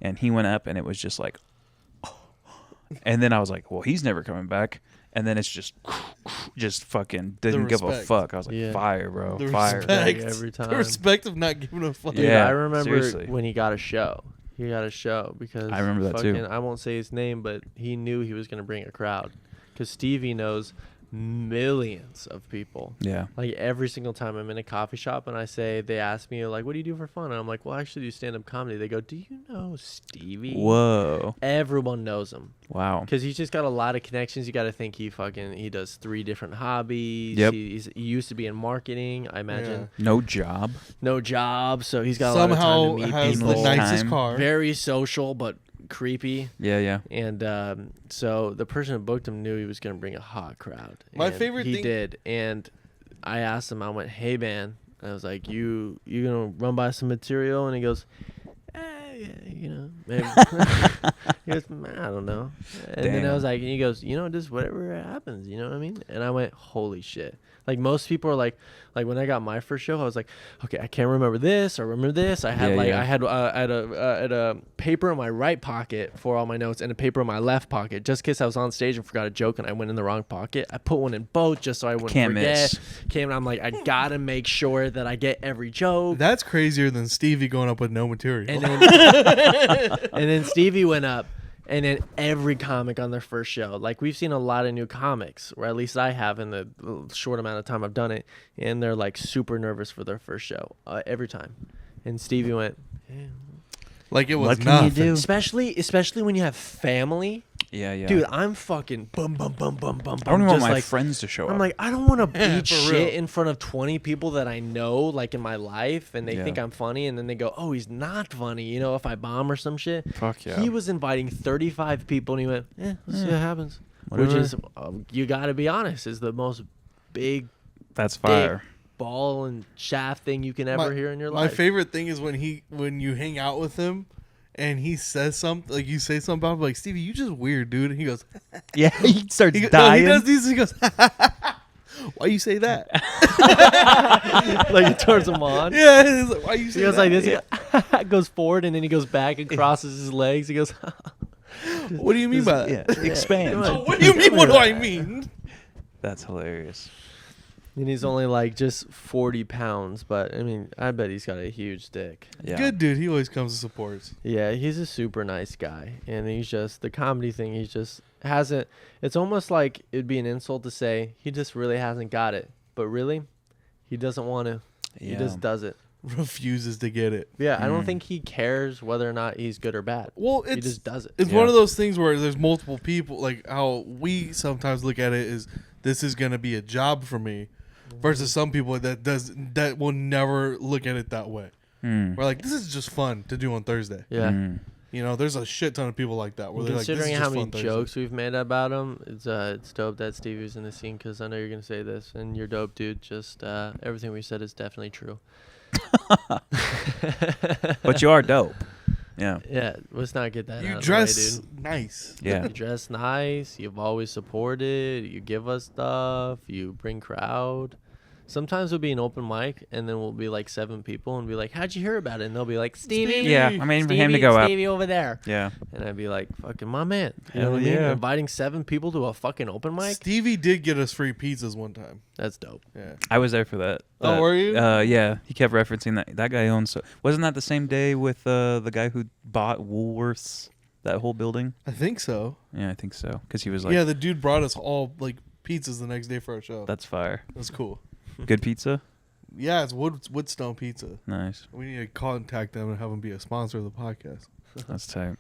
And he went up, and it was just like, and then I was like, well, he's never coming back. And then it's just fucking didn't give a respect. fuck. I was like, Yeah. fire, bro, The fire. respect. Every The time. respect of not giving a fuck. Dude, Yeah, I remember seriously. when he got a show. He got a show because I remember that too. I won't say his name, but he knew he was going to bring a crowd because Stevie knows millions of people. Yeah. Like every single time I'm in a coffee shop and they ask me like, what do you do for fun? And I'm like, well, I actually do stand-up comedy. They go, do you know Stevie? Whoa. Everyone knows him Wow. because he's just got a lot of connections. You got to think he does 3 different hobbies. Yep. He used to be in marketing, I imagine. No job. No job, so he's got Somehow a lot of time to meet has people. the nicest Time. car. Very social, but creepy. Yeah. And so the person who booked him knew he was going to bring a hot crowd. My And favorite he thing- did. And I asked him, I went, hey, man. I was like, you going to run by some material? And he goes, yeah, you know, maybe. He goes, I don't know. And then I Damn. was like, and he goes, just whatever happens, you know what I mean? And I went, holy shit. Like most people are like when I got my first show, I was like, okay, I can't remember this or remember this. I had Yeah, yeah. I had a paper in my right pocket for all my notes and a paper in my left pocket just in case I was on stage and forgot a joke and I went in the wrong pocket. I put one in both just so I wouldn't Can't forget. miss. I'm like, I gotta make sure that I get every joke. That's crazier than Stevie going up with no material. And then, and then Stevie went up, and then every comic on their first show. Like, we've seen a lot of new comics, or at least I have in the short amount of time I've done it, and they're, like, super nervous for their first show every time. And Stevie went, yeah. Like it was What can you nothing. do? Especially when you have family. Yeah. Dude, I'm fucking bum, bum, bum, bum, bum, I don't even want just my like, friends to show up. I'm like, I don't want to Yeah, beat for shit real. in front of 20 people that I know, like in my life, and they Yeah. think I'm funny, and then they go, oh, he's not funny, if I bomb or some shit. Fuck yeah. He was inviting 35 people, and he went, let's see what happens. Whatever. Which is, you got to be honest, is the most big That's fire. ball and shaft thing you can ever hear in your My life. favorite thing is when you hang out with him and he says something, like you say something about him, like, Stevie, you just weird, dude. And he goes, Yeah, he starts he dying. does these. He goes, why you say that? Like, he turns him on. Yeah, he's like, why you say He goes that? like this. He goes forward, and then he goes back and crosses his legs. He goes, What do you mean by that? Yeah, expand. What do you mean? What do I mean? That's hilarious. And he's only like just 40 pounds, but I mean, I bet he's got a huge dick. Yeah. Good dude. He always comes to supports. Yeah, he's a super nice guy. And he's just, the comedy thing, he just hasn't, it's almost like it'd be an insult to say he just really hasn't got it. But really, he doesn't want to. He just does it. Refuses to get it. Yeah, I don't think he cares whether or not he's good or bad. Well, he just does it. It's one of those things where there's multiple people. Like how we sometimes look at it is this is gonna be a job for me, versus some people that will never look at it that way. We're like, this is just fun to do on Thursday. Yeah. You know, there's a shit ton of people like that. Where they're like, this is Considering just how many fun Thursday. jokes we've made about him, it's dope that Stevie's in the scene because I know you're gonna say this, and you're dope, dude. Just everything we said is definitely true. But you are dope. Yeah. Yeah, let's not get that. You out of dress the way, dude. nice. Yeah. You dress nice. You've always supported. You give us stuff. You bring crowd. Sometimes it'll be an open mic, and then we'll be like 7 people, and be like, "How'd you hear about it?" And they'll be like, "Stevie." Yeah. I mean, for him to go out. Stevie over there. Yeah. And I'd be like, "Fucking my man." You know Hell what I mean? yeah. Inviting 7 people to a fucking open mic. Stevie did get us free pizzas one time. That's dope. Yeah. I was there for that. Oh, were you? Yeah. He kept referencing that guy owns. So wasn't that the same day with the guy who bought Woolworths, that whole building? I think so. Yeah, I think so. Because he was like, Yeah, the dude brought us all like pizzas the next day for our show. that's fire. That's cool. Good pizza. Yeah, it's Woodstone Pizza. Nice. We need to contact them and have them be a sponsor of the podcast. That's tight.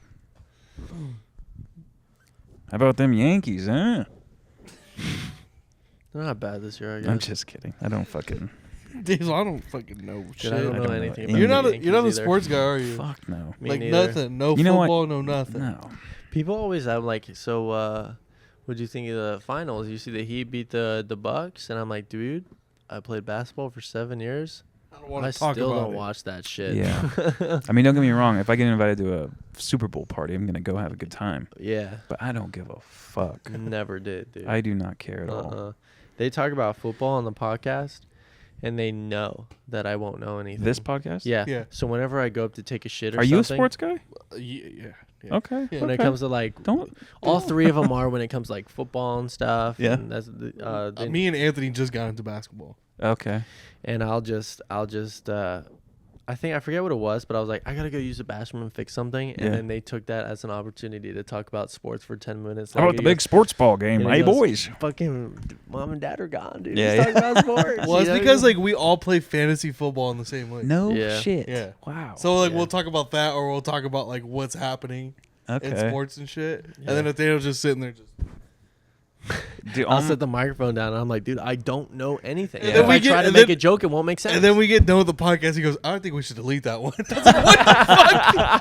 How about them Yankees, huh? They're not bad this year, I guess. I'm just kidding. I don't fucking. Dude, I don't fucking know shit. Dude, I don't I know don't know anything anything. about You're not a either. sports guy, are you? Fuck no. Me Like neither. nothing. No You know what? football, no nothing. No. People always have like, so what'd you think of the finals? You see the Heat beat the Bucks, and I'm like, dude, I played basketball for 7 years. I don't want I to talk still about don't it. watch that shit. Yeah. I mean, don't get me wrong. If I get invited to a Super Bowl party, I'm gonna go have a good time. Yeah. But I don't give a fuck. Never did, dude. I do not care at all. Uh-uh. They talk about football on the podcast, and they know that I won't know anything. This podcast? Yeah. Yeah. So whenever I go up to take a shit or Are something, you a sports guy? Yeah. Okay. Yeah. when it okay. comes to like, Don't. all 3 of them are when it comes to like football and stuff. Yeah. And that's the, Me and Anthony just got into basketball. Okay. and I'll just I think I forget what it was, but I was like, I gotta go use the bathroom and fix something, and Yeah. then they took that as an opportunity to talk about sports for 10 minutes. How about the big sports ball game, and hey he goes, boys? Fucking mom and dad are gone, dude. Yeah, Let's yeah. talk about sports. Well, it's you know? because like we all play fantasy football in the same league. No Yeah. shit. Yeah. Wow. So like Yeah. we'll talk about that, or we'll talk about like what's happening okay. in sports and shit. Yeah. And then Nathaniel's just sitting there, just Dude, I'll set the microphone down, and I'm like, dude, I don't know anything. And If then I we try get- to and make then- a joke, it won't make sense. and then we get done with the podcast. He goes, I think we should delete that one.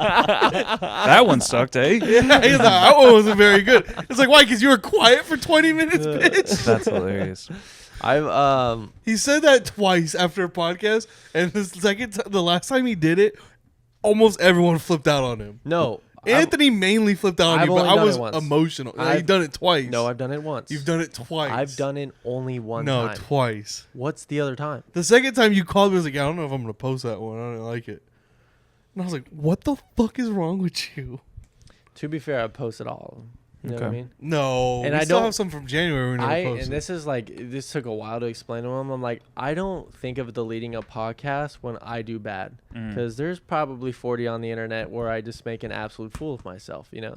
that one sucked, eh? Yeah, he's like, that one wasn't very good. It's like, why? Because you were quiet for 20 minutes, bitch. That's hilarious. I've He said that twice after a podcast, and the last time he did it, almost everyone flipped out on him. no. Anthony mainly flipped out on I've you, but only I done was it once. emotional. I've- You've done it twice. No, I've done it once. You've done it twice. I've done it only one no, time. twice. What's the other time? The second time you called me, I was like, I don't know if I'm gonna post that one. I don't like it. And I was like, what the fuck is wrong with you? To be fair, I posted all of them. You know what I Okay. mean? No, And we I still don't- have some from January. We never posted. And this is like, this took a while to explain to him. I'm like, I don't think of deleting a podcast when I do bad, because there's probably 40 on the internet where I just make an absolute fool of myself, you know.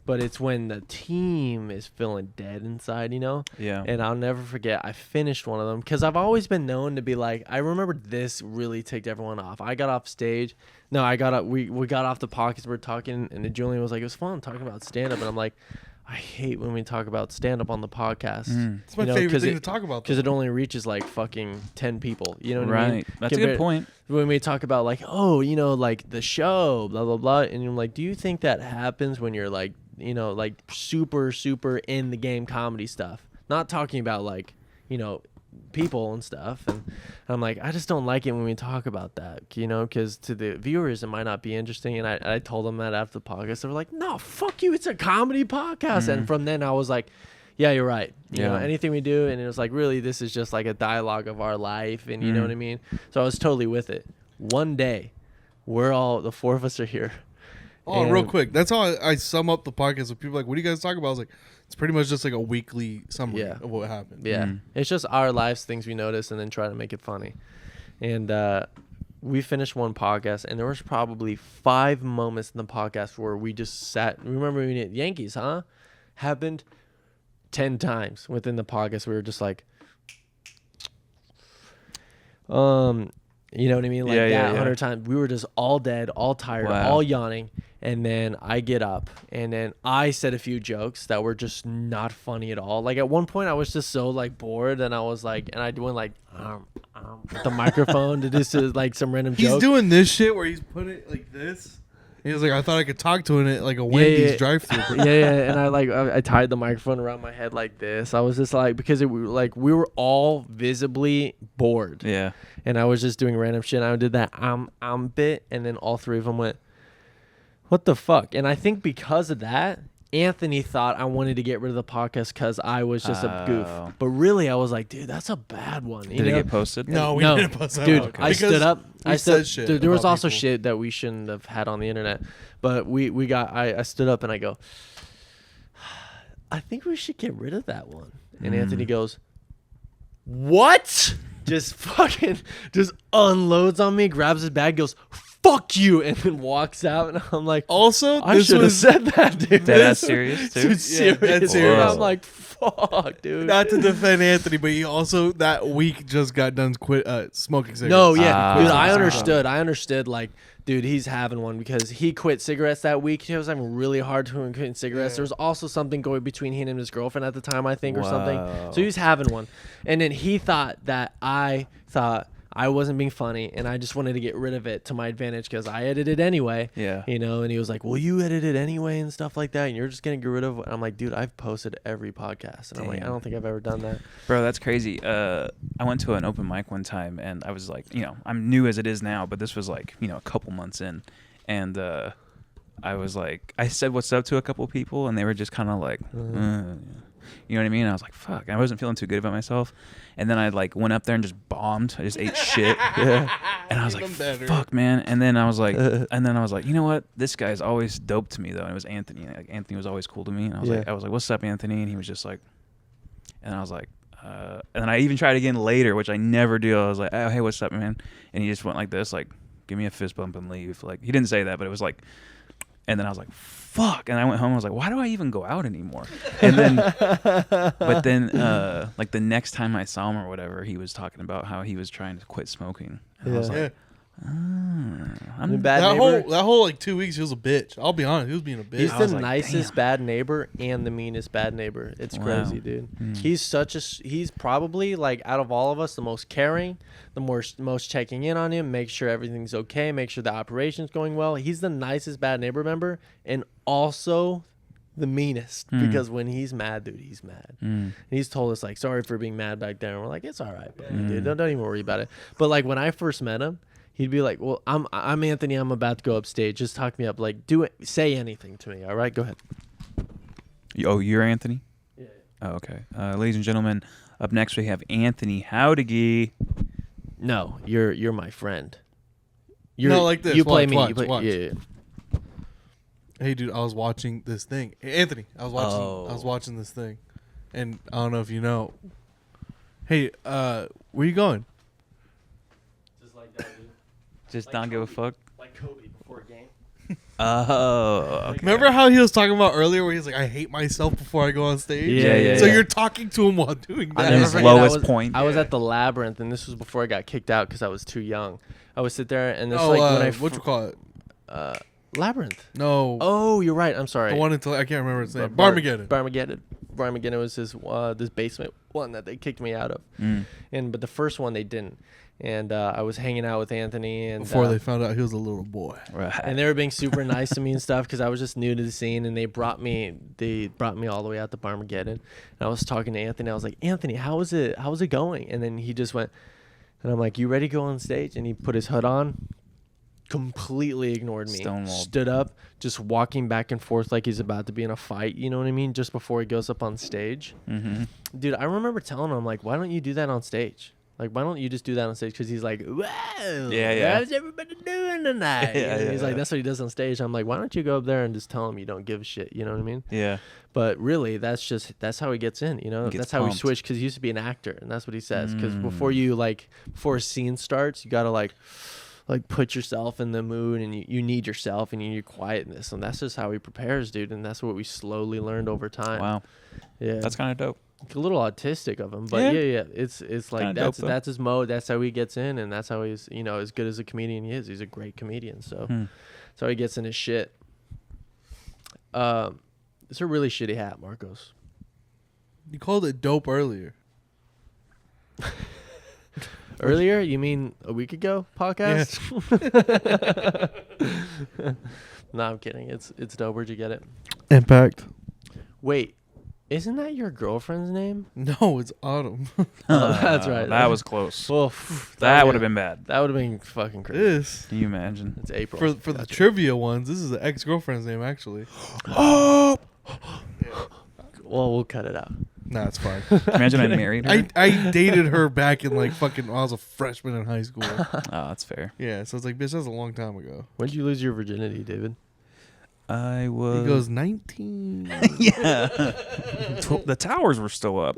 But it's when the team is feeling dead inside, you know. Yeah. And I'll never forget, I finished one of them because I've always been known to be like, I remember this really ticked everyone off. I got off stage. No, I got up. We got off the podcast. We're talking, and then Julian was like, "It was fun talking about stand up," and I'm like, I hate when we talk about stand up on the podcast. it's my you know, favorite 'cause thing it- to talk about. Because it only reaches like fucking 10 people. You know what I mean? Right. That's a good point. When we talk about like, oh, you know, like the show, blah, blah, blah. And you're like, do you think that happens when you're like, you know, like super, super in the game comedy stuff? Not talking about like, you know, people and stuff. And I'm like, I just don't like it when we talk about that, you know, because to the viewers, it might not be interesting. And I told them that after the podcast. They were like, no, fuck you. It's a comedy podcast. And from then I was like, yeah, you're right. You know, Yeah. anything we do. And it was like, really, this is just like a dialogue of our life. And you know what I mean? So I was totally with it. One day, the 4 of us are here. Oh, real And- quick. That's how I sum up the podcast. When people are like, what do you guys talk about? I was like, It's pretty much just like a weekly summary Yeah. of what happened. Yeah. It's just our lives, things we notice, and then try to make it funny. And we finished one podcast, and there was probably 5 moments in the podcast where we just sat. Remember we did Yankees, huh? Happened 10 times within the podcast. We were just like, you know what I mean? Like that 100 times. We were just all dead, all tired, all yawning. And then I get up, and then I said a few jokes that were just not funny at all. Like at one point, I was just so like bored, and I was like, and I went like with the microphone to just like some random joke. He's doing this shit where he's putting it like this. He was like, I thought I could talk to it like a Wendy's drive-through. And I tied the microphone around my head like this. I was just like, because we were all visibly bored. Yeah. And I was just doing random shit. And I did that bit, and then all 3 of them went, what the fuck? And I think because of that, Anthony thought I wanted to get rid of the podcast because I was just a goof. But really, I was like, dude, that's a bad one. Did it get posted? No, we didn't post that. Dude, Okay. I stood up. I said said shit shit. There was about also people. shit that we shouldn't have had on the internet. But I stood up and I go, I think we should get rid of that one. And Anthony goes, what? Just fucking just unloads on me, grabs his bag, goes, fuck you, and then walks out. And I'm like, Also, I this should have was said that, dude. That's serious too. Dude, Yeah, serious. that's Dude, serious. I'm like, fuck, dude. not to defend Anthony, but he also that week just got done smoking cigarettes. No, yeah, dude, I understood. understood. Like, dude, he's having one because he quit cigarettes that week. He was having really hard time quitting cigarettes. Yeah. There was also something going between him and his girlfriend at the time, I think, or something. Wow. So he was having one, and then he thought that I thought I wasn't being funny, and I just wanted to get rid of it to my advantage because I edited anyway. Yeah. You know, and he was like, well, you edited anyway and stuff like that, and you're just going to get rid of it. And I'm like, dude, I've posted every podcast. And I'm like, I don't think I've ever done that. Bro, that's crazy. I went to an open mic one time, and I was like, I'm new as it is now, but this was like, a couple months in. And I was like, I said what's up to a couple people, and they were just kind of like, you know what I mean? And I was like, fuck. I wasn't feeling too good about myself. And then I like went up there and just bombed. I just ate shit. And I was like, fuck, man. And then I was like, you know what? This guy's always dope to me though. And it was Anthony. Like Anthony was always cool to me. And I was like, what's up, Anthony? And he was just like, and I was like, and then I even tried again later, which I never do. I was like, oh, hey, what's up, man? And he just went like this, like, give me a fist bump and leave. Like he didn't say that, but it was like, and then I was like, fuck. And I went home. I was like, why do I even go out anymore? And then, but then, like the next time I saw him or whatever, he was talking about how he was trying to quit smoking. And I was like, I'm a bad neighbor. That whole like 2 weeks, he was a bitch. I'll be honest, he was being a bitch. He's I the was like, nicest damn. bad neighbor and the meanest bad neighbor. It's Wow. crazy, dude. He's probably like out of all of us the most caring, the most checking in on him, make sure everything's okay, make sure the operation's going well. He's the nicest bad neighbor member and also the meanest because when he's mad, dude, he's mad. And he's told us like, sorry for being mad back there. And we're like, it's all right, buddy, dude. Don't even worry about it. But like when I first met him, he'd be like, well, I'm Anthony. I'm about to go upstage. Just talk me up. Like, do it. Say anything to me. All right, go ahead. oh, you're Anthony? Yeah. Oh, okay. Ladies and gentlemen, up next we have Anthony Jauregui. No, you're my friend. No, like this. You play Watch, me. watch, You play, watch. Yeah. Hey, dude, I was watching this thing. Hey, Anthony, I was watching this thing, and I don't know if you know. Hey, where you going? Just like that, dude. Just don't give a fuck. Like Kobe before a game. Oh, okay. Remember how he was talking about earlier, where he's like, "I hate myself before I go on stage." Yeah. So you're talking to him while doing I'll that. never his forget, lowest point. I was at the Labyrinth, and this was before I got kicked out because I was too young. I would sit there, and this Oh, like when I what you call it? Labyrinth. No, Oh, you're right. I'm sorry. the one until I can't remember its name. Bar- Barmageddon. Barmageddon was this basement one that they kicked me out of, but the first one they didn't. And I was hanging out with Anthony, and Before they found out he was a little boy. Right. and they were being super nice to me and stuff because I was just new to the scene, and they brought me all the way out to Barmageddon. And I was talking to Anthony. I was like, Anthony, how is it going? And then he just went, and I'm like, you ready to go on stage? And he put his hood on, completely ignored me, Stonewalled. stood up, just walking back and forth like he's about to be in a fight. You know what I mean? Just before he goes up on stage. Mm-hmm. Dude, I remember telling him, like, why don't you do that on stage? Like, why don't you just do that on stage? Because he's like, whoa, Yeah. how's everybody doing tonight? Yeah, He's like, yeah. that's what he does on stage. I'm like, why don't you go up there and just tell him you don't give a shit? You know what I mean? Yeah. But really, that's how he gets in. You know, He gets that's how he pumped. switched because he used to be an actor, and that's what he says. Because before a scene starts, you gotta like put yourself in the mood, and you need yourself, and you need quietness, and that's just how he prepares, dude. And that's what we slowly learned over time. Wow. Yeah, That's kind of dope. a little autistic of him, but yeah, it's like Kinda dope, though. that's his mode. That's how he gets in, and that's how he's as good as a comedian he is. He's a great comedian, so that's how he gets in his shit. It's a really shitty hat, Marcos. You called it dope earlier. Earlier, you mean a week ago podcast? No, I'm kidding. It's dope. Where'd you get it? Impact. Wait, isn't that your girlfriend's name? No, it's Autumn. Oh, that's right. That was close. Well, That would have been bad. That would have been fucking crazy. This. Can you imagine? It's April. For the trivia ones, this is an ex-girlfriend's name, actually. Well, we'll cut it out. Nah, it's fine. Imagine I married her. I dated her back in like fucking when I was a freshman in high school. Oh, that's fair. Yeah, so it's like, bitch, that was a long time ago. When did you lose your virginity, David? I was. He goes 19. Yeah. The towers were still up.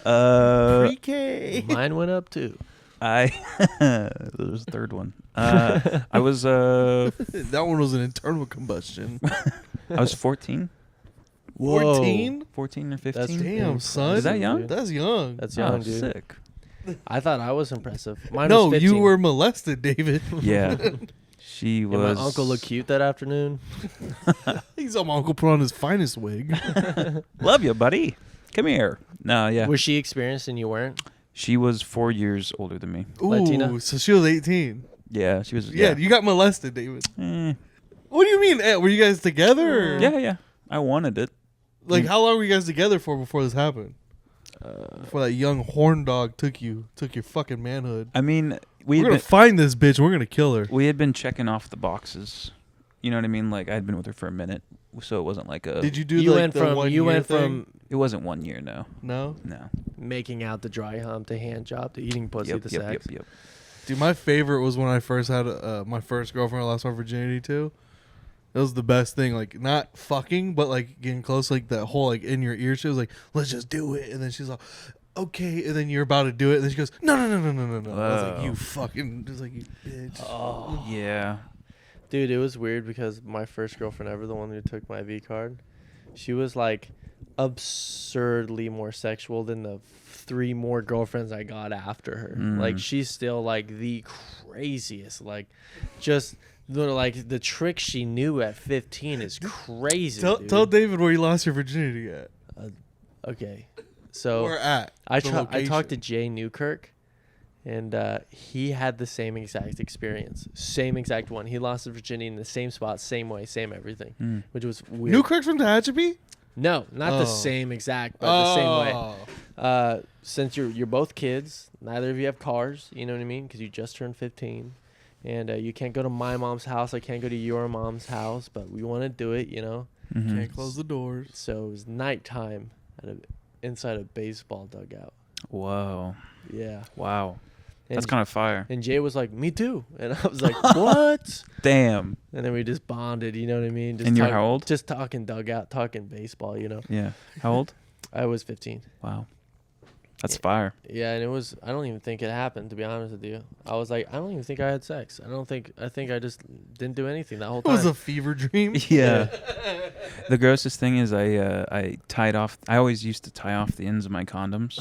Pre-K. Mine went up too. There's a third one. I was That one was an internal combustion. I was 14. 14? 14 or 15. That's Damn, son. Is that young? dude. That's young. That's Oh, young, dude. sick. I thought I was impressive. Mine No, was 15. you were molested, David. Yeah. She Did was. my uncle look cute that afternoon? He saw my uncle put on his finest wig. Love you, buddy. Come here. No, yeah. Was she experienced and you weren't? She was 4 years older than me. Ooh, Latina? so she was 18. Yeah, she was. Yeah, you got molested, David. Eh. What do you mean? Were you guys together? Or? Yeah. I wanted it. Like, how long were you guys together for before this happened? Before that young horn dog took your fucking manhood. I mean, We're gonna find this bitch. And we're gonna kill her. we had been checking off the boxes. You know what I mean? Like, I'd been with her for a minute, so it wasn't like a. Did you do You like went the from 1 year thing? It wasn't 1 year. No. No, making out the dry hump to hand job to eating pussy to sex. Yep. dude. My favorite was when I first had my first girlfriend. I lost my virginity to. That was the best thing. Like, not fucking, but like getting close. Like that whole like in your ear. She was like, "Let's just do it," and then she's like, "Okay," and then you're about to do it, and then she goes, "No." I was like, "You fucking," just like, "You bitch." Oh, Yeah. dude, it was weird because my first girlfriend ever, the one who took my V card, she was like absurdly more sexual than the 3 more girlfriends I got after her. Like, she's still like the craziest. Like, just the trick she knew at 15 is crazy. Tell David where you lost your virginity at. Okay, so Where at? I The talked to location. Jay Newkirk, and he had the same exact experience, same exact one. He lost his virginity in the same spot, same way, same everything, which was weird. Newkirk from Tehachapi? No, not the Oh. same exact, but the same way. Since you're both kids, neither of you have cars. You know what I mean? Because you just turned 15, and you can't go to my mom's house. I can't go to your mom's house, but we want to do it. You know. Can't close the doors. So it was nighttime inside a baseball dugout. Whoa. Yeah. Wow. And That's kind of fire. And Jay was like, "Me too," and I was like, "What?" Damn. And then we just bonded. You know what I mean? Just And you're how old? Just talking dugout, talking baseball. You know. Yeah. How old? I was 15. Wow. That's fire. Yeah, and it was. I don't even think it happened. To be honest with you, I was like, I don't even think I had sex. I think I just didn't do anything that whole It time. was a fever dream. Yeah. The grossest thing is I tied off. I always used to tie off the ends of my condoms.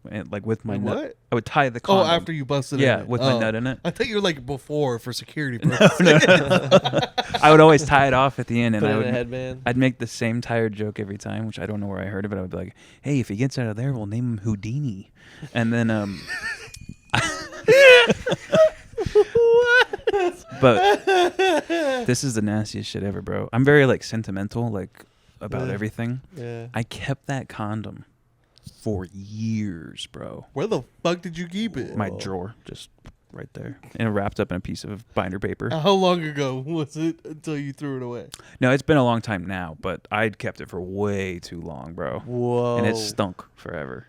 And, like with my Wait, nut. what? I would tie the Oh, condom. after you busted Yeah, in it. with my nut in it. I thought you were like before for security purposes. No. I would always tie it off at the end, and Put I in would. a headband. I'd make the same tired joke every time, which I don't know where I heard it, but I would be like, "Hey, if he gets out of there, we'll name him Houdini." And then, but this is the nastiest shit ever, bro. I'm very like sentimental, like about everything. Yeah. I kept that condom for years, bro. Where the fuck did you keep it? My drawer, just right there, and wrapped up in a piece of binder paper. How long ago was it until you threw it away? No, it's been a long time now, but I'd kept it for way too long, bro. Whoa. And it stunk forever.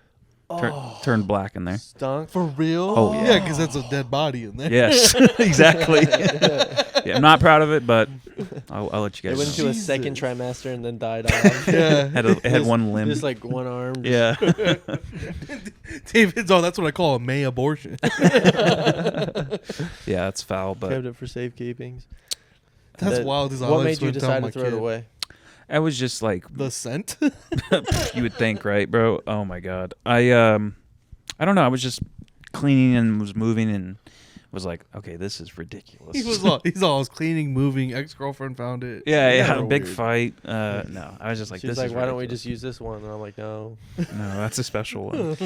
turned black in there. Stunk. For real? Oh, yeah. Yeah, because that's a dead body in there. Yes, exactly. Yeah, I'm not proud of it, but I'll let you It guys went know. into a second trimester and then died off. Yeah. It had one limb. Just like one arm. Yeah. David's, that's what I call a May abortion. Yeah, it's foul, but Kept it for safekeepings. That's wild. What made you decide to throw it away? I was just like, The scent? you would think, right, bro? Oh my god. I don't know. I was just cleaning and was moving and was like, okay, this is ridiculous. He's all I was cleaning, moving. Ex-girlfriend found it. Yeah, Kinda big weird. fight. No, I was just like, She's this like, is why don't we ridiculous. just use this one? And I'm like, no. No, that's a special one.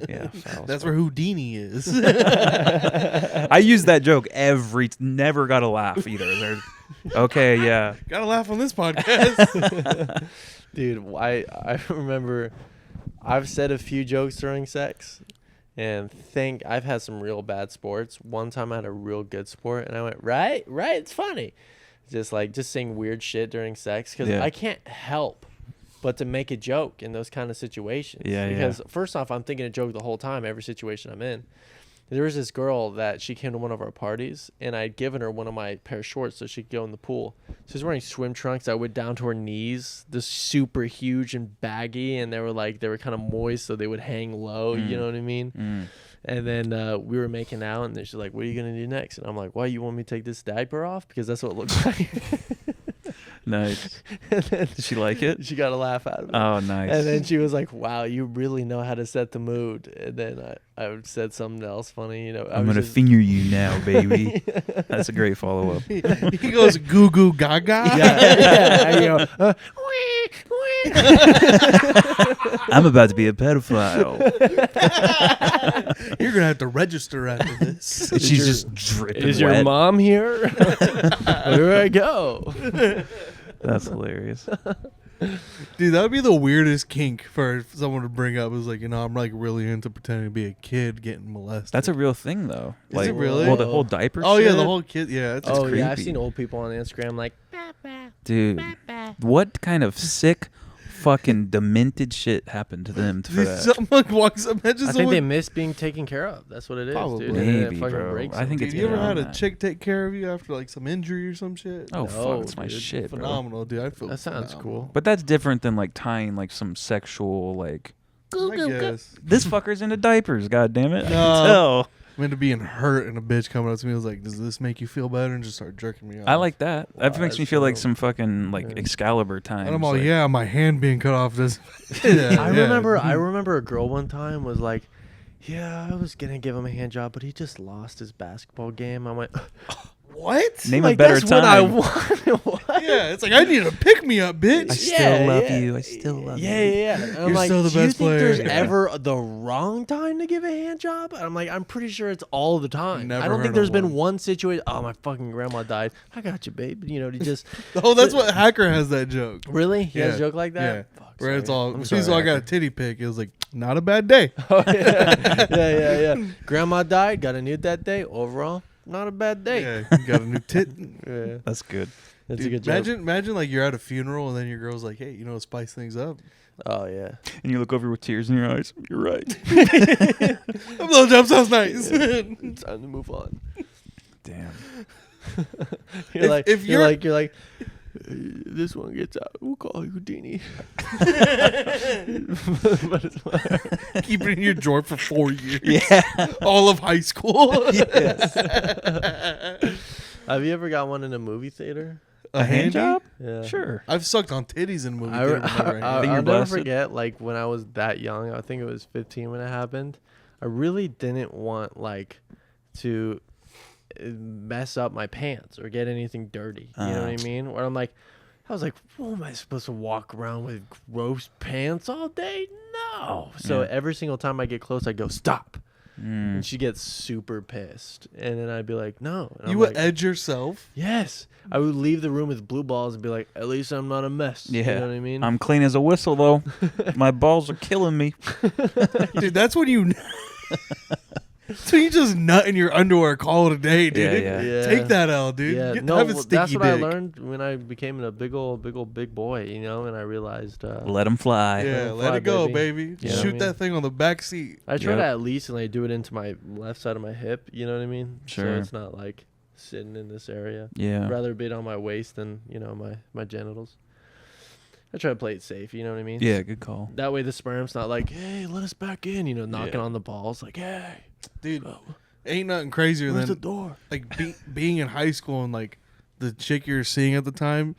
Yeah, foul That's as where Houdini is. fuck. I use that joke never got a laugh either. Okay, yeah. Gotta laugh on this podcast. Dude, I remember I've said a few jokes during sex and think I've had some real bad sports. One time I had a real good sport and I went, right, it's funny. Just saying weird shit during sex because Yeah. I can't help but to make a joke in those kind of situations. Yeah, Because first off, I'm thinking a joke the whole time, every situation I'm in. There was this girl that she came to one of our parties, and I'd given her one of my pair of shorts so she could go in the pool. She was wearing swim trunks that went down to her knees, just super huge and baggy, and they were kind of moist, so they would hang low. You know what I mean? And then we were making out, and then she's like, "What are you gonna do next?" And I'm like, "Why, you want me to take this diaper off? Because that's what it looks like." Nice. And then Did she like it? she got a laugh out of it. Oh, nice. And then she was like, "Wow, you really know how to set the mood." And then I said something else funny, I'm gonna finger you now, baby. That's a great follow up. He goes goo goo gaga. yeah, you know, I'm about to be a pedophile. You're gonna have to register after this. She's just dripping is your wet. mom here? Where do I go? That's hilarious. Dude, that would be the weirdest kink for someone to bring up. Is like, I'm like really into pretending to be a kid getting molested. That's a real thing, though. Is Like, it really? Well, the whole diaper Oh shit? yeah, the whole kid. Yeah, it's Oh yeah, I've creepy. seen old people on Instagram like, Dude, what kind of sick, fucking demented shit happened to them for that? someone walks up. Imagine I think someone. they miss being taken care of. That's what it is, Probably. dude. And then it Maybe, fucking bro. breaks I them. think Dude, it's you ever beyond had a that. chick take care of you after like some injury or some shit? Oh, No, fuck, that's my dude. shit, bro. Phenomenal, dude. I feel That sounds phenomenal. cool. But that's different than like tying like some sexual like. I guess. This fucker's into diapers. God damn it! I No. can tell. I'm into being hurt and a bitch coming up to me was like, "Does this make you feel better?" And just start jerking me off. I like that. That Wow, makes me that's feel like dope. some fucking like Yeah. Excalibur time. And I'm all, yeah, my hand being cut off does. I remember a girl one time was like, "Yeah, I was gonna give him a hand job, but he just lost his basketball game." I went, What? Name like, a better that's what I time. wanted. What? Yeah, it's like I need a pick me up, bitch. I still love you. I still love you. Yeah. And I'm You're like, still the do you best think player. there's Yeah. ever the wrong time to give a hand job? And I'm like, I'm pretty sure it's all the time. Never I don't heard think there's of been one. one situation. Oh, my fucking grandma died. I got you, babe. You know, to just Oh, that's what Hacker has that joke. really. He has Yeah. a joke like Yeah, that. Fuck, where it's sorry. all. I'm She's sorry, all got a Hacker. titty pic. It was like not a bad day. Oh, yeah. Grandma died. Got a nude that day. Overall, not a bad day. Yeah, you got a new tit. Yeah, That's good. that's Dude, a good joke. imagine like you're at a funeral and then your girl's like, "Hey, spice things up." Oh yeah. And you look over with tears in your eyes. You're right. Blowjob sounds nice. Time to move on. Damn. You're If- like, if you're you're- like, "Hey, this one gets out. We'll call you Houdini." But it's Keep it in your drawer for 4 years. Yeah. All of high school. Have you ever got one in a movie theater? A hand job? Yeah. Sure. I've sucked on titties in movie I, theater. but never a hand. I'll Finger never blasted? forget, like, when I was that young, I think it was 15 when it happened, I really didn't want, like, to mess up my pants or get anything dirty. You know what I mean? Where I'm like, I was like, well, am I supposed to walk around with gross pants all day? No. So Yeah. every single time I get close, I go, stop. Mm. And she gets super pissed. And then I'd be like, no. And You I'm would like, edge yourself. yes. I would leave the room with blue balls and be like, at least I'm not a mess. Yeah. You know what I mean? I'm clean as a whistle, though. My balls are killing me. Dude, that's when you So you just nut in your underwear, call it a day, dude. Yeah. Take that L, dude. Yeah, Have no, a well, sticky that's what dick. I learned when I became a big boy, you know, and I realized Let them fly. Yeah, Let let it it go, fly, baby. You know what I Shoot mean? that thing on the back seat. I try Yep. to at least like do it into my left side of my hip, you know what I mean? Sure. So it's not like sitting in this area. Yeah. I'd rather be on my waist than, you know, my genitals. I try to play it safe, you know what I mean? Yeah, good call. That way the sperm's not like, hey, let us back in, you know, knocking on the balls like, hey, Dude, ain't nothing crazier where's the than door? like being in high school and like the chick you're seeing at the time,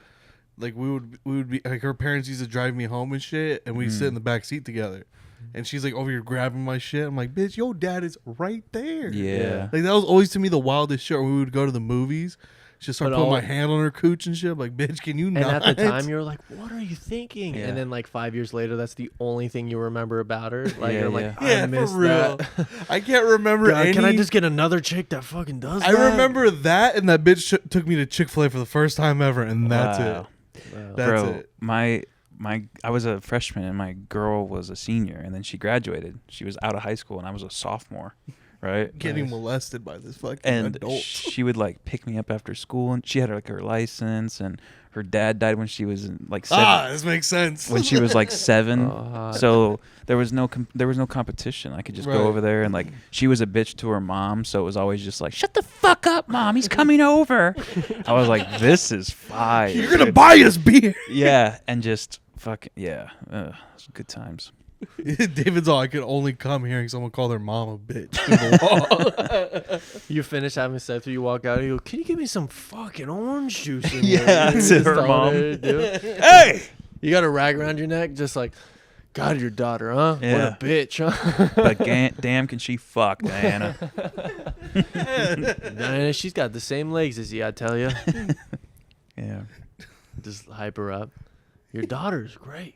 like we would be like her parents used to drive me home and shit, and we'd sit in the back seat together, and she's like over here grabbing my shit. I'm like, bitch, your dad is right there. Yeah. Like that was always to me the wildest shit. When we would go to the movies, just start But putting my all- hand on her cooch and shit. I'm like, bitch, can you And not? at the time, you're like, what are you thinking? Yeah. And then like 5 years later, that's the only thing you remember about her. Like, Yeah, you're yeah. like, I yeah, for missed real. that. I can't remember God, any. can I just get another chick that fucking does I that? remember that, and that bitch took me to Chick-fil-A for the first time ever, and that's Wow. it. Wow. That's Bro, it. I was a freshman and my girl was a senior, and then she graduated. She was out of high school and I was a sophomore, right? Getting molested by this fucking And adult. she would like pick me up after school, and she had like her license, and her dad died when she was like 7. This makes sense. When she was like 7, Oh, so there was no competition. I could just Right. go over there, and like she was a bitch to her mom, so it was always just like, shut the fuck up, mom, he's coming over. I was like, this is fire. You're gonna buy us beer. Yeah, and just fucking yeah, it's good times. David's all, I could only come hearing someone call their mom a bitch. through the wall. you finish having sex, or you walk out, and you go, can you give me some fucking orange juice? In Yeah, here?" that's You it, her just tell mom. to do. Hey, You got a rag around your neck, just like, God, your daughter, huh? Yeah. What a bitch, huh? but damn, can she fuck, Diana? Diana, she's got the same legs as you, I tell you. Yeah. Just hype her up. Your daughter's great.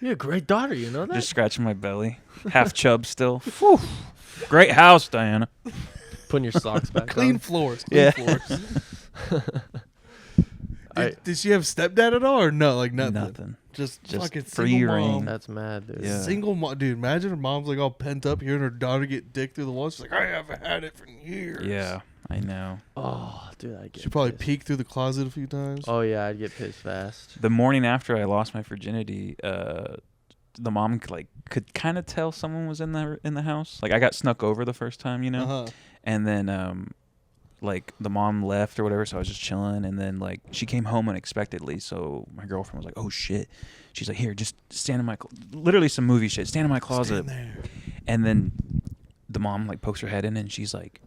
You're a great daughter, you know that? Just scratching my belly, half chub still. Whew. Great house, Diana. Putting your socks back Clean on. floors. Yeah. Floors. I- Did she have stepdad at all or no? Like nothing. Nothing. Just fucking free single reign. mom. That's mad, dude. Yeah. Single mom, dude. Imagine her mom's like all pent up, hearing her daughter get dick through the wall. She's like, I haven't had it for years. Yeah, I know. Oh, dude, I get She probably pissed. peeked through the closet a few times. Oh, yeah, I'd get pissed fast. The morning after I lost my virginity, the mom like could kind of tell someone was in the house. Like I got snuck over the first time, you know, Uh-huh. and then like the mom left or whatever, so I was just chilling, and then like she came home unexpectedly, so my girlfriend was like, "Oh shit." She's like, "Here, just stand in my literally some movie shit. Stand in my closet." Stand there. And then the mom like pokes her head in, and she's like,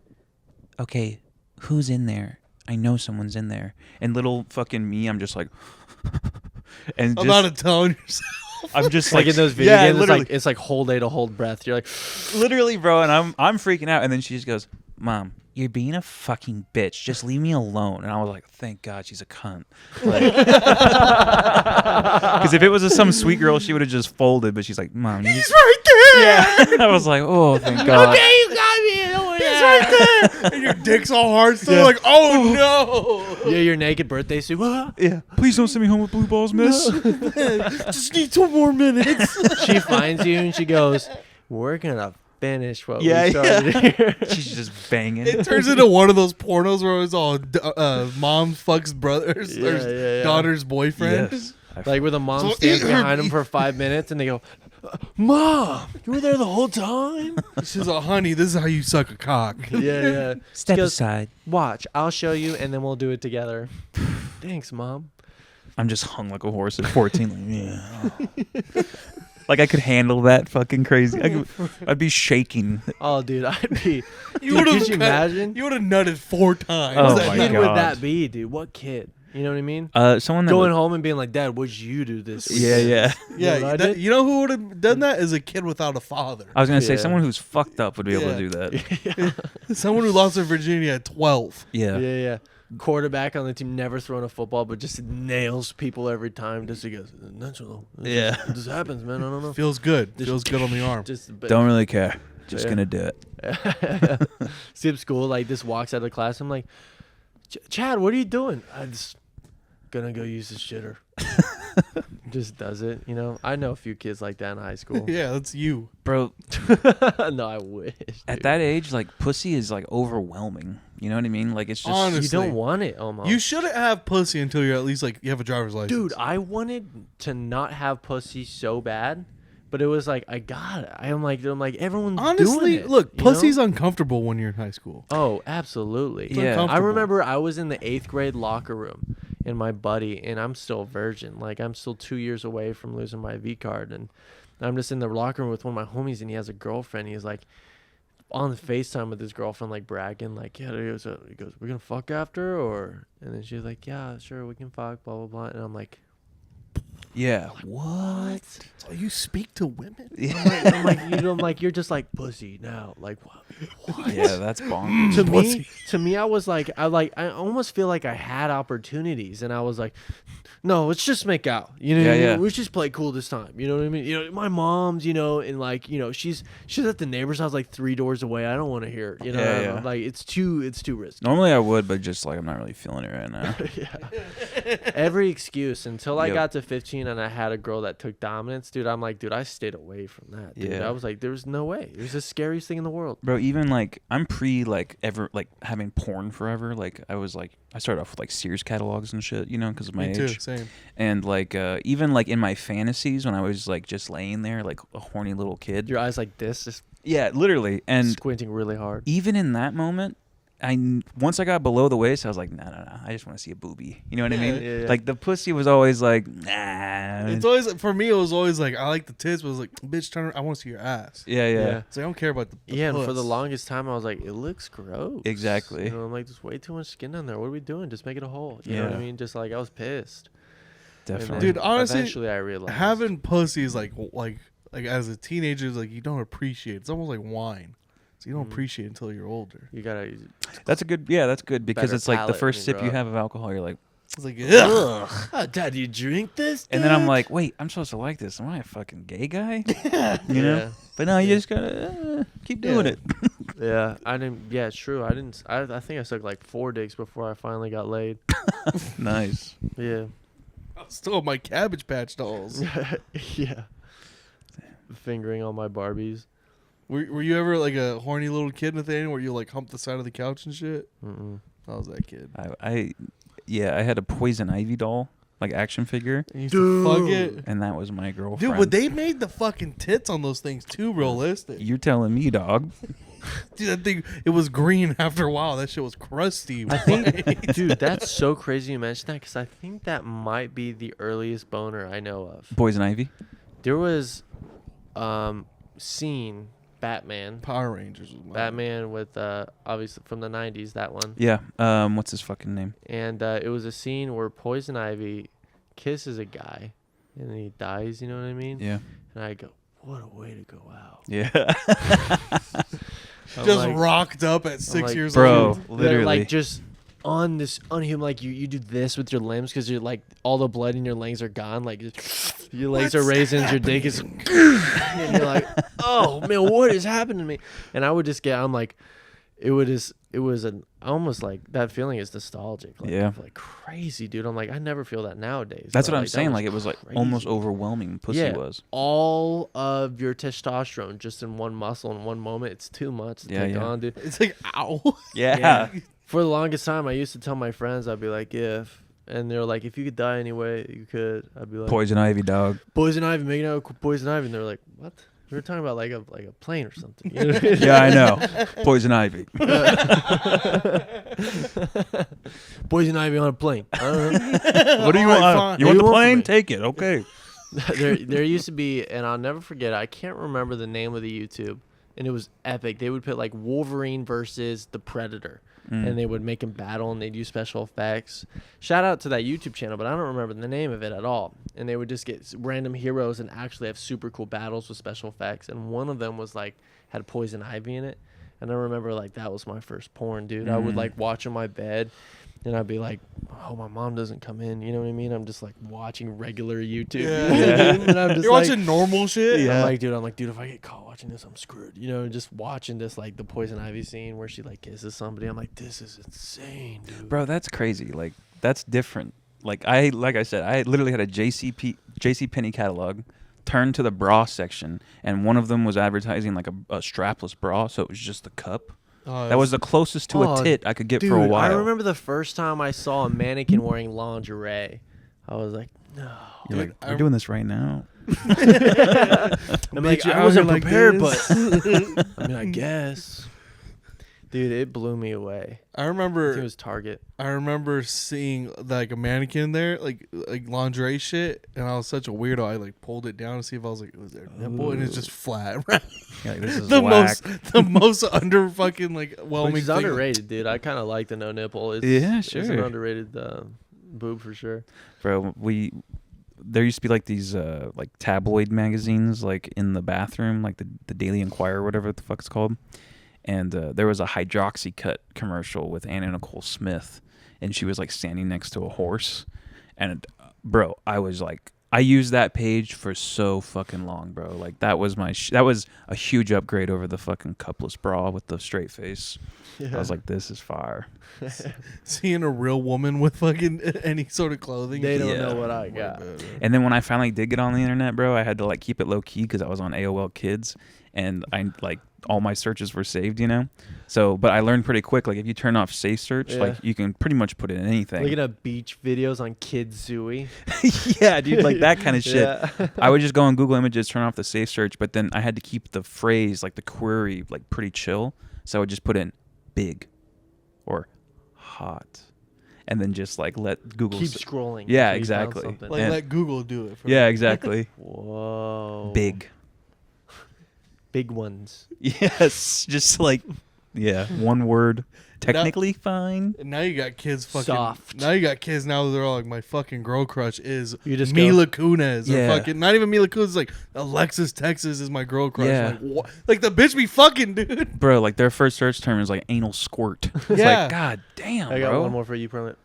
"Okay, who's in there? I know someone's in there." And little fucking me, I'm just like, and I'm just, not telling yourself. I'm just Like like in those video yeah, games, literally, it's like hold A to hold breath. You're like, literally, bro. And I'm freaking out, and then she just goes, "Mom, you're being a fucking bitch. Just leave me alone." And I was like, "Thank God she's a cunt." Because if it was some sweet girl, she would have just folded. But she's like, "Mom, you just right there. yeah." I was like, "Oh, thank God." you got me. He's right there. And your dick's all hard. Still like, oh no. Yeah, your naked birthday suit. Yeah. Please don't send me home with blue balls, miss. Just need 2 more minutes. She finds you and she goes, "We're gonna finish what Yeah, we started here." She's just banging. It turns into one of those pornos where it's all mom fucks brothers Yeah, or yeah, yeah. daughter's boyfriend. Yes. Like where the mom So stands eat her- behind him for 5 minutes and they go, "Mom, you were there the whole time?" She's like, honey, this is how you suck a cock. Yeah, yeah. Step She goes, aside. "Watch, I'll show you, and then we'll do it together." Thanks, Mom. I'm just hung like a horse at 14. Like, yeah. Like I could handle that fucking crazy. I'd be shaking. Oh, dude, I'd be. You Dude, would could have you imagine? You would have nutted 4 times. Oh What my kid God. would that be, dude? What kid? You know what I mean? Someone that Going would- home and being like, "Dad, what'd you do this weekend?" Yeah, yeah. Yeah, You know what I that- did? you know who would have done that? Is a kid without a father. I was gonna say Yeah. someone who's fucked up would be able Yeah. to do that. Someone who lost their virginity at 12. Yeah. Yeah, yeah. Quarterback on the team, never thrown a football, but just nails people every time. Just he goes, "Natural. Yeah. This happens, man. I don't know." Feels good. Feels good on the arm. Just Don't really care. Just Yeah. gonna do it. skip school. Like this walks out of class. I'm like, "Chad, what are you doing?" "I just gonna go use the shitter." just does it. You know, I know a few kids like that in high school. Yeah, that's you. Bro, No, I wish. at dude. that age, like pussy is like overwhelming. You know what I mean? Like it's just Honestly. You don't want it almost. You shouldn't have pussy until you're at least like you have a driver's license. Dude, I wanted to not have pussy so bad, but it was like I got it. I'm like everyone's honestly, doing it, look, you know? pussy's uncomfortable when you're in high school. Oh, absolutely. Yeah. I uncomfortable. remember I was in the 8th grade locker room and my buddy, and I'm still a virgin. Like I'm still 2 years away from losing my V card, and I'm just in the locker room with one of my homies, and he has a girlfriend. He's like on the FaceTime with his girlfriend, like bragging, like, yeah, he goes, we're gonna fuck after, or, and then she's like, yeah, sure, we can fuck, blah blah blah, and I'm like, yeah. What? So you speak to women? Yeah. I'm like, you're just like pussy now, like what? Yeah, that's bonkers. To me, I was like, I almost feel like I had opportunities, and I was like, no, let's just make out. You know, Yeah, what I mean? yeah. Let's just play cool this time. You know what I mean? You know, my mom's, you know, and like, you know, she's at the neighbor's house like 3 doors away. I don't want to hear it. You know, Yeah, yeah. like it's too risky. Normally I would, but just like I'm not really feeling it right now. Every excuse until I Yep. got to 15 and I had a girl that took dominance, dude. I'm like, dude, I stayed away from that. Dude. Yeah. I was like, there's no way. It was the scariest thing in the world. Bro, even like I'm pre like ever like having porn forever. Like I was like I started off with like Sears catalogs and shit, you know, because of my Me age. too, same. And like even like in my fantasies when I was like just laying there like a horny little kid. Your eyes like this, just Yeah, literally. And squinting really hard. even in that moment, once I got below the waist, I was like, no, I just want to see a boobie. You know what I mean? Yeah, yeah. Like the pussy was always like, nah. It's always for me. It was always like I like the tits, but it was like, bitch, turn. I want to see your ass. Yeah. Yeah. So I don't care about the Yeah, and for the puss. longest time, I was like, it looks gross. Exactly. You know, I'm like, there's way too much skin down there. What are we doing? Just make it a hole. You know what I Yeah. mean? Just like, I was pissed. And Definitely. then Dude, honestly, eventually I realized. having pussy is like as a teenager, is like you don't appreciate. It's almost like wine. So you don't appreciate it until you're older. You gotta. That's good because Better it's like the palate first when you sip grow you up. have of alcohol, you're like, It's like, ugh. Oh, Dad, you drink this? and then I'm dude?" like, wait, I'm supposed to like this. Am I a fucking gay guy? You know? Yeah. But no, you just gotta keep doing Yeah. it. Yeah, I didn't. Yeah, it's true. I didn't. I think I took like 4 dicks before I finally got laid. Nice. Yeah. I still have my Cabbage Patch dolls. Yeah. Fingering all my Barbies. Were you ever like a horny little kid, Nathaniel, where you like hump the side of the couch and shit? Mm-mm. I was that kid. I had a Poison Ivy doll, like action figure, I used to fuck it. and that was my girlfriend. Dude, but they made the fucking tits on those things too realistic. You're telling me, dog. Dude, that thing, it was green after a while. That shit was crusty. I think, dude, that's so crazy you mentioned that because I think that might be the earliest boner I know of. Poison Ivy. There was, scene Batman, Power Rangers was mine. Batman with obviously from the 90s, that one, Yeah. What's his fucking name? and it was a scene where Poison Ivy kisses a guy, and then he dies. You know what I mean? Yeah. And I go, what a way to go out. Yeah. I'm Just like- rocked up at 6 like, years bro, old. They're literally. like just on this unhuman, like you do this with your limbs because you're like all the blood in your legs are gone, like just, your legs are raisins, your dick is, and you're like, oh man, what is happening to me? And I would just get, I'm like, it was an almost like that feeling is nostalgic, like, Yeah. like crazy, dude. I'm like, I never feel that nowadays. That's but, what I'm that saying. Like it was like crazy. almost overwhelming. Pussy Yeah. was. all of your testosterone just in one muscle in one moment. It's too much to Yeah, take yeah. on, dude. It's like, ow. Yeah. For the longest time, I used to tell my friends, I'd be like, and they're like, if you could die anyway, you could. I'd be like, Poison Ivy, dog. Poison Ivy, making out with Poison Ivy. And they're like, what? We were talking about like a plane or something. You know what I mean? Yeah, I know. Poison Ivy. Poison Ivy on a plane. I don't know. What do you All right, want? fine. You What want do the you want from plane? me? Take it. Okay. there used to be, and I'll never forget it, I can't remember the name of the YouTube, and it was epic. They would put like Wolverine versus the Predator, and they would make him battle, and they'd use special effects. Shout out to that YouTube channel, but I don't remember the name of it at all. And they would just get random heroes and actually have super cool battles with special effects. And one of them was like had Poison Ivy in it, and I remember like that was my first porn, dude. I would like watch on my bed. And I'd be like, oh, my mom doesn't come in. You know what I mean? I'm just like watching regular YouTube. Yeah. You know what I mean? And I'm just You're like, watching normal shit? I'm like, dude, if I get caught watching this, I'm screwed. You know, just watching this, like the Poison Ivy scene where she like kisses somebody. I'm like, this is insane, dude. Bro, that's crazy. Like that's different. like I said, I literally had a JC Penney catalog, turned to the bra section, and one of them was advertising like a strapless bra, so it was just the cup. That was the closest to a tit I could get for a while. I remember the first time I saw a mannequin wearing lingerie. I was like, no. You're like, we're doing this right now. I'm like, I wasn't like prepared, this. but I mean, I guess. Dude, it blew me away. I I remember think it was Target. I remember seeing like a mannequin there, like lingerie shit, and I was such a weirdo. I like pulled it down to see if I was like, was there a nipple? And it's just flat. Right? Yeah, like, this is the whack. most under fucking like whelming Which is thing. underrated, dude. I kind of like the no nipple. It's, Yeah, It's an sure. underrated boob for sure. Bro, there used to be like these like tabloid magazines like in the bathroom, like the Daily Enquirer, whatever the fuck it's called. And there was a Hydroxycut commercial with Anna Nicole Smith, and she was like standing next to a horse. And bro, I was like, I used that page for so fucking long, bro. Like that was that was a huge upgrade over the fucking cupless bra with the straight face. Yeah. I was like, this is fire. Seeing a real woman with fucking any sort of clothing. They don't Yeah. know what I got. And then when I finally did get on the internet, bro, I had to like keep it low key because I was on AOL Kids, and I like all my searches were saved, you know. So, but I learned pretty quick, like if you turn off safe search, Yeah. like you can pretty much put in anything. Looking at beach videos on Kids Zooey. Yeah, dude, like that kind of shit. Yeah. I would just go on Google Images, turn off the safe search, but then I had to keep the phrase, like the query, like pretty chill. So I would just put in big or hot, and then just like let Google Keep scrolling. Yeah, until you found exactly. something. Like And- let Google do it. For Yeah, me. exactly. Whoa. Big. Big ones. Yes, just like, yeah, one word. Technically fine. And now you got kids fucking Soft. Now you got kids now they're all like, my fucking girl crush is You just Mila Kunis. Yeah. Or fucking not even Mila Kunis, like Alexis Texas is my girl crush. Yeah. Like, what? Like the bitch be fucking, dude. Bro, like their first search term is like anal squirt. It's Yeah. like, god damn, I got bro. one more for you, Permit.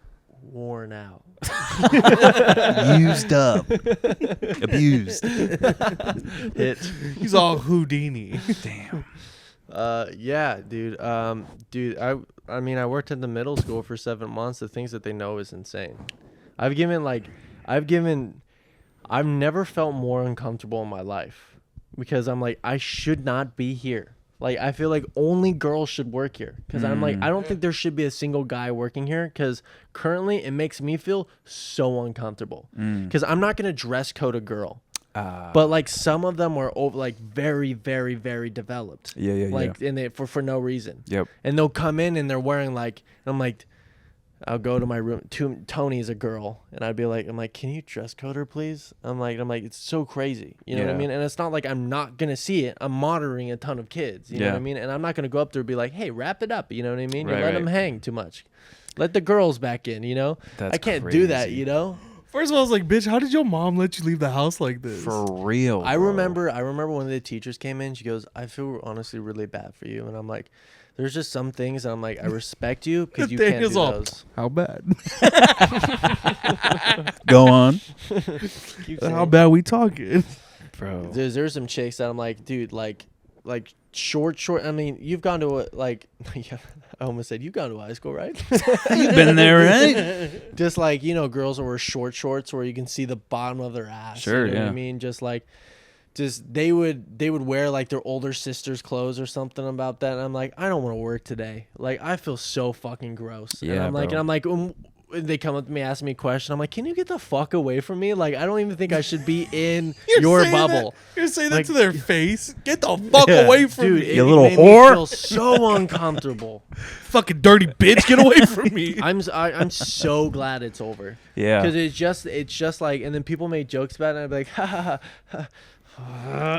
Worn out. Used up. Abused. Hit. He's all Houdini. Damn. Yeah, dude. Dude, I mean, I worked in the middle school for 7 months. The things that they know is insane. I've never felt more uncomfortable in my life because I'm like, I should not be here. Like, I feel like only girls should work here because I'm like, I don't think there should be a single guy working here because currently it makes me feel so uncomfortable because I'm not going to dress code a girl. But like some of them are like very, very, very developed. Yeah. Like and they for no reason. Yep. And they'll come in and they're wearing like, and I'm like, I'll go to my room. Tony's a girl, and I'm like, can you dress code her, please? I'm like, it's so crazy. You know what I Yeah. mean? And it's not like I'm not gonna see it. I'm monitoring a ton of kids. You know what I Yeah. mean? And I'm not gonna go up there and be like, hey, wrap it up. You know what I mean? Right, Let them right. hang too much. Let the girls back in. You know? That's I can't do that. crazy. You know? First of all, I was like, bitch, how did your mom let you leave the house like this? For real. I bro. remember one of the teachers came in. She goes, I feel honestly really bad for you. And I'm like, there's just some things. I'm like, I respect you because you can't do Daniel's all, those. How bad? Go on. Keep How saying- bad we talking? Bro. There's some chicks that I'm like, dude, like short. I mean, you've gone to a like, yeah, I almost said you've gone to high school, right? You've been there, right? Just like, you know, girls that wear short shorts where you can see the bottom of their ass. Sure, you know what yeah. I mean, just they would wear like their older sister's clothes or something about that. And I'm like, I don't want to work today. Like, I feel so fucking gross. And Yeah, I'm like, bro. they come up to me, ask me a question. I'm like, can you get the fuck away from me? Like, I don't even think I should be in You're your saying bubble. You're saying that Like- to their face? Get the fuck Yeah. away from Dude, me. it You little made me whore. feel so uncomfortable. Fucking dirty bitch, get away from me. I'm so glad it's over. Yeah. Because it's just like, and then people make jokes about it, and I'd be like, ha ha ha.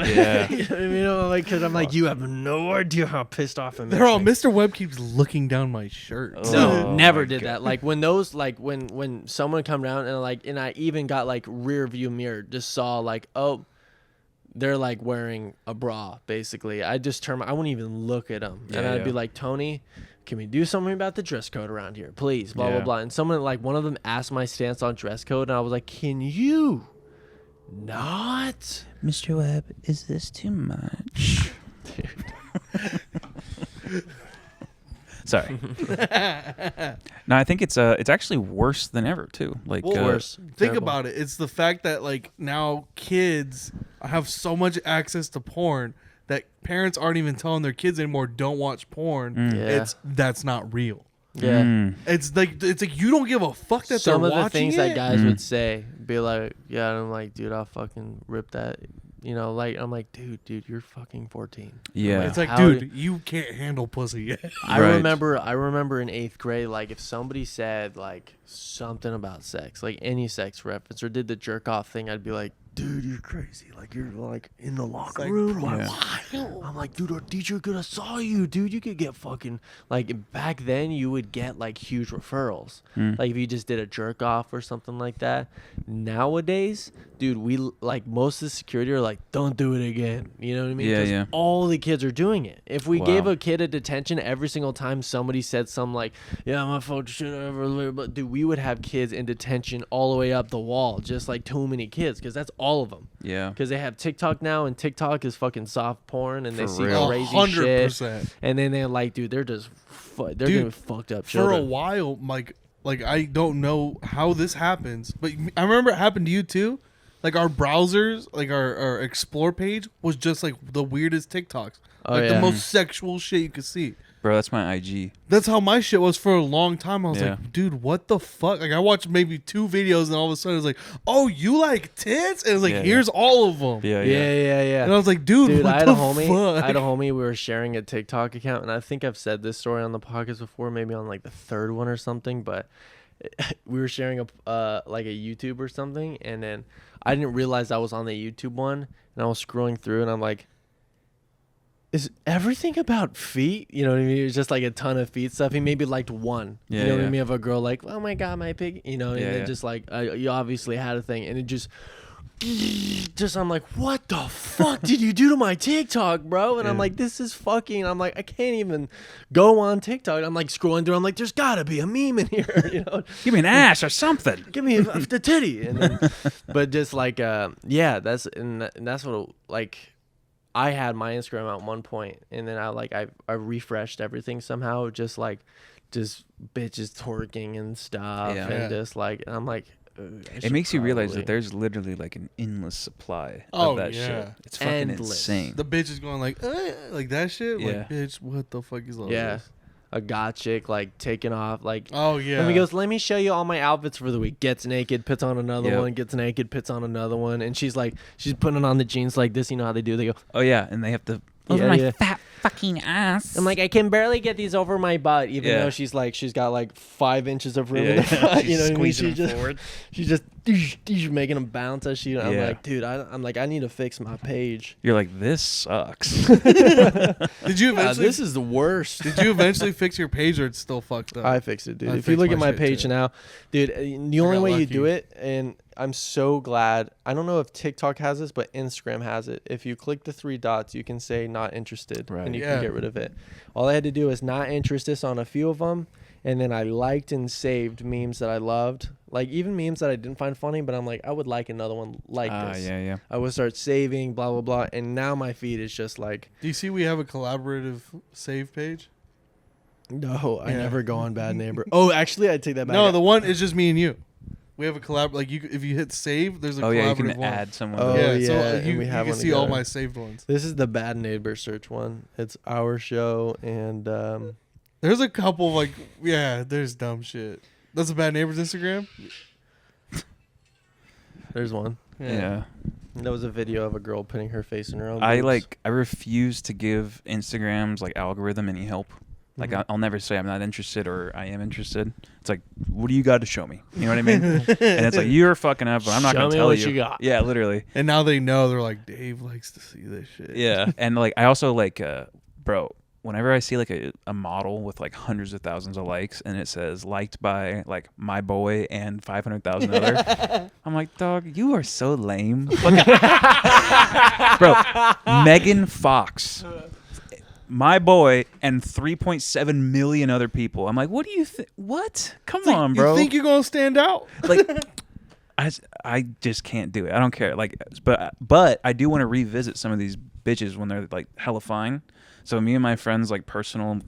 Yeah. You know, like, because I'm like, you have no idea how pissed off I'm. They're all, Mr. Webb keeps looking down my shirt. No, Oh never my did that. Like when those, like when someone come down and I even got like rear view mirror, just saw like, oh, they're like wearing a bra. Basically, I just turn. I wouldn't even look at them, and I'd be yeah. like, Tony, can we do something about the dress code around here, please? Blah blah Yeah. blah. And someone like one of them asked my stance on dress code, and I was like, can you not? Mr. Webb, is this too much? Sorry. No, I think it's actually worse than ever too. Like Well, Worse. Think Terrible. about it. It's the fact that like now kids have so much access to porn that parents aren't even telling their kids anymore don't watch porn. Yeah. That's not real. Yeah. It's like you don't give a fuck that Some they're of the watching things it. that guys would say, be like, yeah, and I'm like, dude, I'll fucking rip that. You know, like, I'm like, dude, you're fucking 14. Yeah. It's like, How dude, did- you can't handle pussy yet. I Right. remember in 8th grade, like if somebody said like something about sex, like any sex reference, or did the jerk off thing, I'd be like, dude, you're crazy. Like you're like in the locker like, room. bro, Like, why? I'm like, dude, our teacher could have saw you, dude. You could get fucking like back then you would get like huge referrals. Like if you just did a jerk off or something like that. Nowadays, dude, we like most of the security are like, don't do it again. You know what I mean? Yeah, 'Cause yeah. all the kids are doing it. If we Wow. gave a kid a detention every single time somebody said something like, yeah, my phone should ever, but dude, we would have kids in detention all the way up the wall, just like too many kids, because that's all of them. Yeah. Because they have TikTok now, and TikTok is fucking soft porn, and they For see real. crazy shit, 100%. and then they're like, dude, they're just they're Dude, doing fucked up For children. a while, like I don't know how this happens, but I remember it happened to you too. Like our browsers, like our explore page was just like the weirdest TikToks. Oh, Like yeah. the most sexual shit you could see. Bro, that's my IG. That's how my shit was for a long time. I was Yeah. like, dude, what the fuck? Like I watched maybe 2 videos and all of a sudden it's like, oh, you like tits? And it's like, Yeah, here's all of them. Yeah, Yeah. And I was like, dude, Dude, what I had the a homie. fuck? I had a homie. We were sharing a TikTok account, and I think I've said this story on the podcast before, maybe on like the 3rd one or something. But we were sharing a like a YouTube or something, and then I didn't realize I was on the YouTube one, and I was scrolling through, and I'm like, is everything about feet? You know what I mean? It was just like a ton of feet stuff. He maybe liked one. Yeah, you know what yeah. I mean? Of a girl like, oh my god, my pig. You know, and Yeah, then yeah. just like you obviously had a thing, and it just I'm like, what the fuck did you do to my TikTok, bro? And I'm Yeah. like, this is fucking. I'm like, I can't even go on TikTok. I'm like scrolling through. I'm like, there's gotta be a meme in here, you know? Give me an ass or something. Give me the titty. And then, but just like, yeah, that's what like. I had my Instagram at one point, and then I refreshed everything somehow, just bitches twerking and stuff, Yeah. and just like, and I'm like, It makes you realize that there's literally like an endless supply Oh, of that yeah. shit. It's fucking Endless. insane. The bitch is going like that shit. Yeah. Like, bitch, what the fuck is all yeah, this? a god chick like taking off like. Oh yeah. And he goes, let me show you all my outfits for the week. Gets naked, puts on another Yep. one, gets naked, puts on another one. And she's putting on the jeans like this. You know how they do? They go, Oh yeah, and they have to. over my fat fucking ass. I'm like, I can barely get these over my butt, even Yeah. though she's got like 5 inches of room Yeah, in the yeah. front. She's You know what I mean? squeezing She's them just, forward. she's just making them bounce as she. I'm Yeah. like, dude, I'm like, I need to fix my page. You're like, this sucks. Did you eventually? This is the worst. Did you eventually fix your page, or it's still fucked up? I fixed it, dude. I If you fixed look at my my shit, page too. now, dude, the only got way you lucky. do it, and I'm so glad. I don't know if TikTok has this, but Instagram has it. If you click the 3 dots, you can say not interested, Right. and you Yeah. can get rid of it. All I had to do is not interested on a few of them, and then I liked and saved memes that I loved, like even memes that I didn't find funny, but I'm like, I would like another one like this. Yeah. I would start saving, blah blah blah, and now my feed is just like, Do you see we have a collaborative save page? no, I Yeah. never go on Bad Neighbor. Oh, actually, I take that back. No, the one is just me and you. We have a collab. Like if you hit save, there's a Oh collaborative yeah, you can one. add someone. Oh, to yeah, it. so yeah, and you we have can one see all together. my saved ones. This is the Bad Neighbor search one. It's our show, and There's a couple like there's dumb shit. That's a Bad Neighbors Instagram. there's one. Yeah. That was a video of a girl putting her face in her own. I boobs. I refuse to give Instagram's like algorithm any help. Like Mhm. I'll never say I'm not interested or I am interested. It's like, what do you got to show me? You know what I mean? And it's like, you're fucking up, but I'm not Show gonna me tell what you. you got. Yeah, literally. And now they know. They're like, Dave likes to see this shit. Yeah, and like I also like, bro. Whenever I see like a model with like hundreds of thousands of likes and it says liked by like my boy and 500,000 other, I'm like, dog, you are so lame. Bro, Megan Fox, my boy, and 3.7 million other people. I'm like, what do you think? What? Come on, bro. You think you're gonna stand out? Like, I just can't do it. I don't care. Like, but I do want to revisit some of these bitches when they're like hella fine. So me and my friends like personal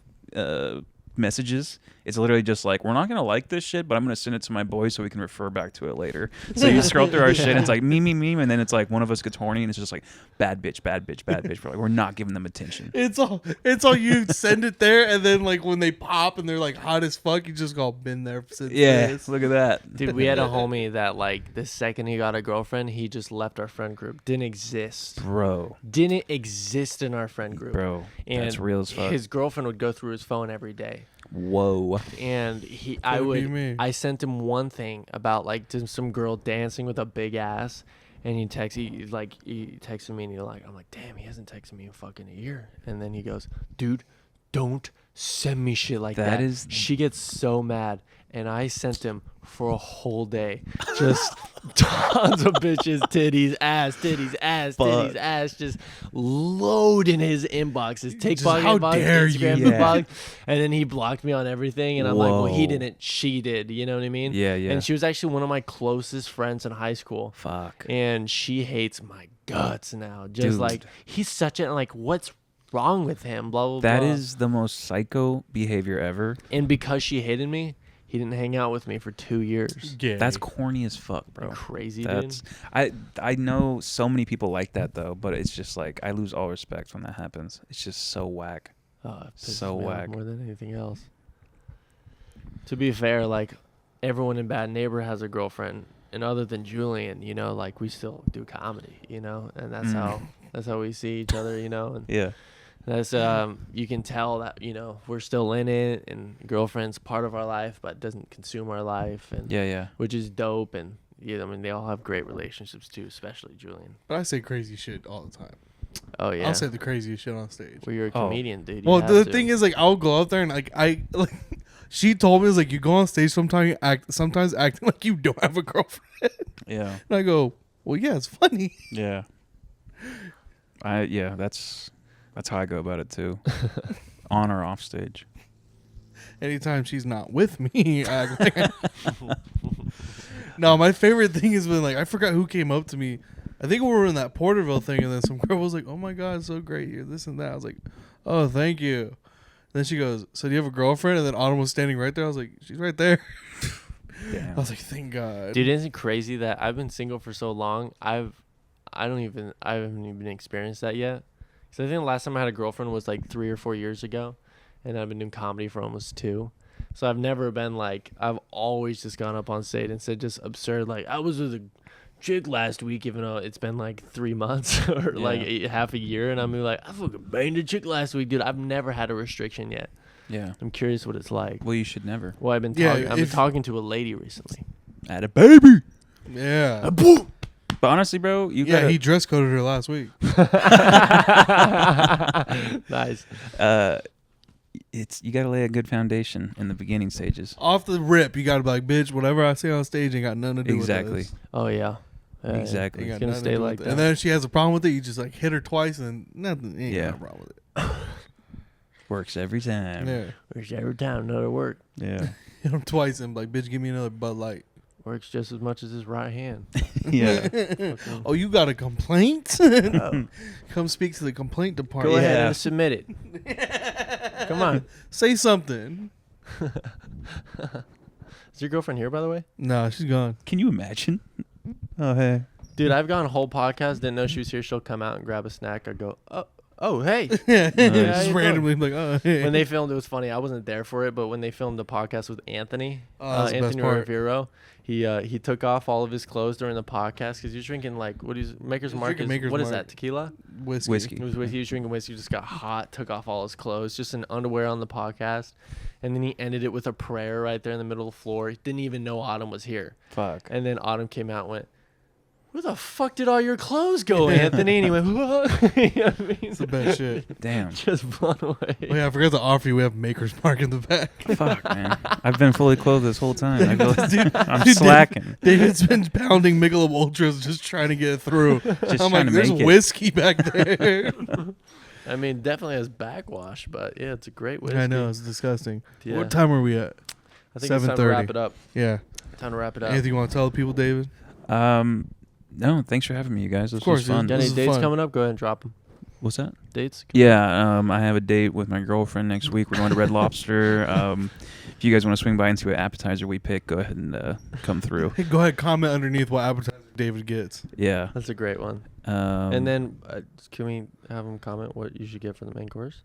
messages, it's literally just like, we're not gonna like this shit, but I'm gonna send it to my boys so we can refer back to it later. So you scroll through our shit, and it's like meme, and then it's like one of us gets horny, and it's just like bad bitch, bad bitch, bad bitch. We're like, we're not giving them attention. It's all you send it there, and then like when they pop and they're like hot as fuck, you just go been there since Yeah, this. look at that. Dude, we had a homie that like the second he got a girlfriend, he just left our friend group. Didn't exist. Bro, Didn't exist in our friend group. bro, And that's real as fuck. his girlfriend would go through his phone every day. Whoa. And Could've been me. I sent him one thing about like some girl dancing with a big ass, and he texted me, and I'm like, damn, he hasn't texted me in fucking a year. And then he goes, dude, don't send me shit like that. She gets so mad. And I sent him for a whole day, just tons of bitches, titties, ass, just load in his inbox, his TikTok how inbox, dare Instagram you. inbox, and then he blocked me on everything. And I'm like, well, he didn't, she did. You know what I mean? Yeah. And she was actually one of my closest friends in high school. Fuck. And she hates my guts now. Just Dude. like, he's such a, like, what's wrong with him? Blah, blah, That blah. is the most psycho behavior ever. And because she hated me, he didn't hang out with me for 2 years. Yeah. That's corny as fuck, bro. Crazy, That's dude. I know so many people like that though, but it's just like I lose all respect when that happens. It's just so whack. Oh, it pisses So me off whack. more than anything else. To be fair, like everyone in Bad Neighbor has a girlfriend, and other than Julian, you know, like we still do comedy, you know, and that's how we see each other, you know, and Yeah. that's you can tell that, you know, we're still in it, and girlfriend's part of our life, but doesn't consume our life, and Yeah. which is dope. And yeah, I mean, they all have great relationships too, especially Julian. But I say crazy shit all the time. Oh yeah, I'll say the craziest shit on stage. well, you're a Oh. comedian, dude. You Well, have the to. thing is, like, I'll go out there and like she told me, is like, you go on stage sometimes acting like you don't have a girlfriend. Yeah. And I go, well, yeah, it's funny. Yeah. That's how I go about it too. On or off stage. Anytime she's not with me, I act like No, my favorite thing is when, like, I forgot who came up to me. I think we were in that Porterville thing, and then some girl was like, oh my God, it's so great here, this and that. I was like, oh, thank you. Then she goes, so do you have a girlfriend? And then Autumn was standing right there. I was like, she's right there. Damn. I was like, thank God. Dude, isn't it crazy that I've been single for so long? I haven't even experienced that yet. Because I think the last time I had a girlfriend was like 3 or 4 years ago, and I've been doing comedy for almost 2. So I've never been like, I've always just gone up on stage and said just absurd, like, I was with a chick last week, even though it's been like 3 months or like half a year, and I'm like, I fucking banged a chick last week, dude. I've never had a restriction yet. Yeah. I'm curious what it's like. Well, you should never. Well, I've been Yeah, talking to a lady recently. At a baby. Yeah. But honestly, bro, you Yeah, gotta, he dress coded her last week. Nice. you gotta lay a good foundation in the beginning stages. Off the rip, you gotta be like, bitch, whatever I say on stage ain't got nothing to do Exactly. with this. Oh yeah. Exactly. Ain't It's got gonna nothing stay to do like with it. that. And then if she has a problem with it, you just like hit her twice and nothing. Ain't Yeah. got a problem with it. Works every time. Yeah. Works every time, another work. Yeah. Hit him twice and be like, bitch, give me another Bud Light. Works just as much as his right hand. Yeah. Oh, you got a complaint? Oh. Come speak to the complaint Go department. ahead Yeah. and submit it. Come on. Say something. Is your girlfriend here, by the way? No, she's gone. Can you imagine? Oh hey. Dude, I've gone a whole podcast, didn't know she was here. She'll come out and grab a snack. I go, oh, hey. Yeah, how just you randomly like, oh, hey. When they filmed, it was funny. I wasn't there for it, but when they filmed the podcast with Anthony, Oh, that's the best Anthony part. Rivero, he took off all of his clothes during the podcast because he was drinking like Maker's Mark. drinking Maker's What is Mark. that? Tequila? Whiskey. He was drinking whiskey, just got hot, took off all his clothes, just in underwear on the podcast, and then he ended it with a prayer right there in the middle of the floor. He didn't even know Autumn was here, Fuck. and then Autumn came out and went, "Where the fuck did all your clothes go, Anthony?" And he went, "What?" You know what I mean? It's the best shit. Damn. Just blown away. Oh, yeah, I forgot to offer you. We have Maker's Mark in the back. Fuck, man. I've been fully clothed this whole time. I feel Dude, I'm dude, slacking. David's been pounding Michelob Ultras just trying to get it through. Just I'm trying like, to there's make it. whiskey back there. I mean, definitely has backwash, but yeah, it's a great whiskey. I know, it's disgusting. Yeah. What time are we at? I think it's time to 7:30. wrap it up. Yeah. Time to wrap it up. Anything you want to tell the people, David? No, thanks for having me, you guys. This Of course, was fun. Got any This is dates fun. coming up? Go ahead and drop them. What's that? Dates? Yeah, I have a date with my girlfriend next week. We're going to Red Lobster. If you guys want to swing by and see what appetizer we pick, go ahead and come through. Hey, go ahead, comment underneath what appetizer David gets. Yeah. That's a great one. And And then can we have him comment what you should get for the main course?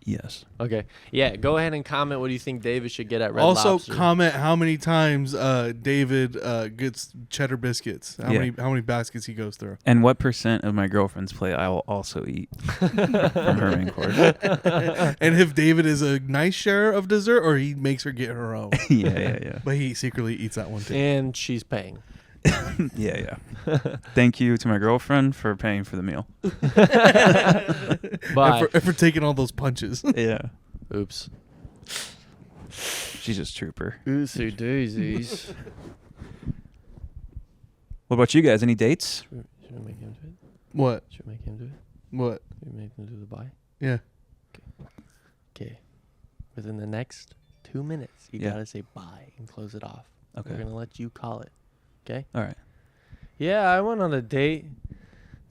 yes. Okay. Yeah, go ahead and comment what do you think David should get at Red Also, Lobster. comment how many times David gets cheddar biscuits. How Yeah. many baskets he goes through. And what % of my girlfriend's plate I will also eat from her main course. And if David is a nice sharer of dessert, or he makes her get her own. Yeah. But he secretly eats that one too. And she's paying. Yeah. Thank you to my girlfriend for paying for the meal. Bye. And for taking all those punches. Yeah. Oops. She's just a trooper. Oopsie daisies. What about you guys? Any dates? Should we make him do it? What? Should we make him do it? What? Should we make him do the buy? Yeah. Okay. Within the next 2 minutes, you Yeah. gotta say bye and close it off. Okay. We're gonna let you call it. Okay? All right. Yeah, I went on a date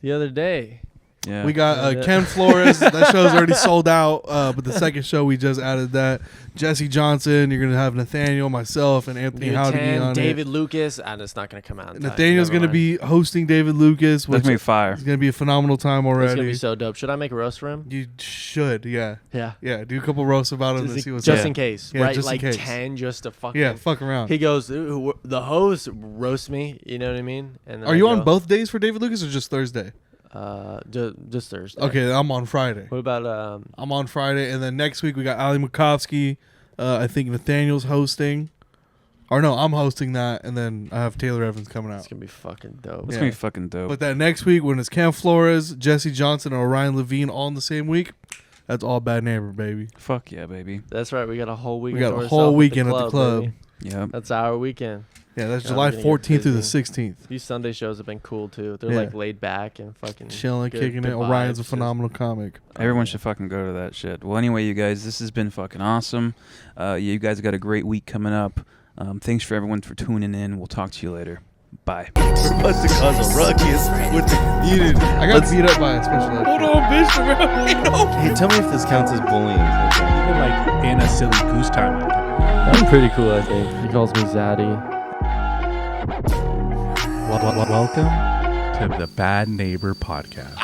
the other day. Yeah. We got Yeah. Ken Flores. That show's already sold out. But the second show, we just added that. Jesse Johnson. You're going to have Nathaniel, myself, and Anthony Howdy on David Lucas, and it's not gonna come out. it. in time. Nathaniel's Never going to mind. be hosting David Lucas, That's which going to be fire. is going to be a phenomenal time It's already. gonna be so dope. Should I make a roast for him? You should, yeah. Yeah. Yeah, do a couple roasts about him and see what's just up. in case, Yeah, right? just in Like case. 10, just to fucking. Yeah, fuck around. He goes, "Ooh, the host roast me. You know what I mean? And then Are I you on go, both days for David Lucas or just Thursday? Just Thursday. Okay, I'm on Friday. What about I'm on Friday, and then next week we got Ali Makovsky. I think Nathaniel's hosting. Or no, I'm hosting that, and then I have Taylor Evans coming It's out. gonna be fucking dope. That's Yeah. going to be fucking dope. But that next week, when it's Ken Flores, Jesse Johnson, and Orion Levine all in the same week, that's all Bad Neighbor, baby. Fuck yeah, baby. That's right. We got a whole weekend. got to a ourselves whole at weekend at the club. baby. Yep. That's our weekend. Yeah, that's Yeah, July we're gonna get 14th through the busy. 16th. These Sunday shows have been cool too. They're Yeah. like laid back and fucking Chilling, good- kicking good it. Orion's a vibes. phenomenal comic. Everyone should fucking go to that shit. Well, anyway, you guys, this has been fucking awesome. You guys got a great week coming up. Thanks for everyone for tuning in. We'll talk to you later. Bye. What's the cause of ruckus with the muted? I got beat up by a special ed. Hold on, bitch. Hey, tell me if this counts as bullying. Okay. Even like in a silly goose time. I'm pretty cool, I think. He calls me Zaddy. Welcome to the Bad Neighbor Podcast.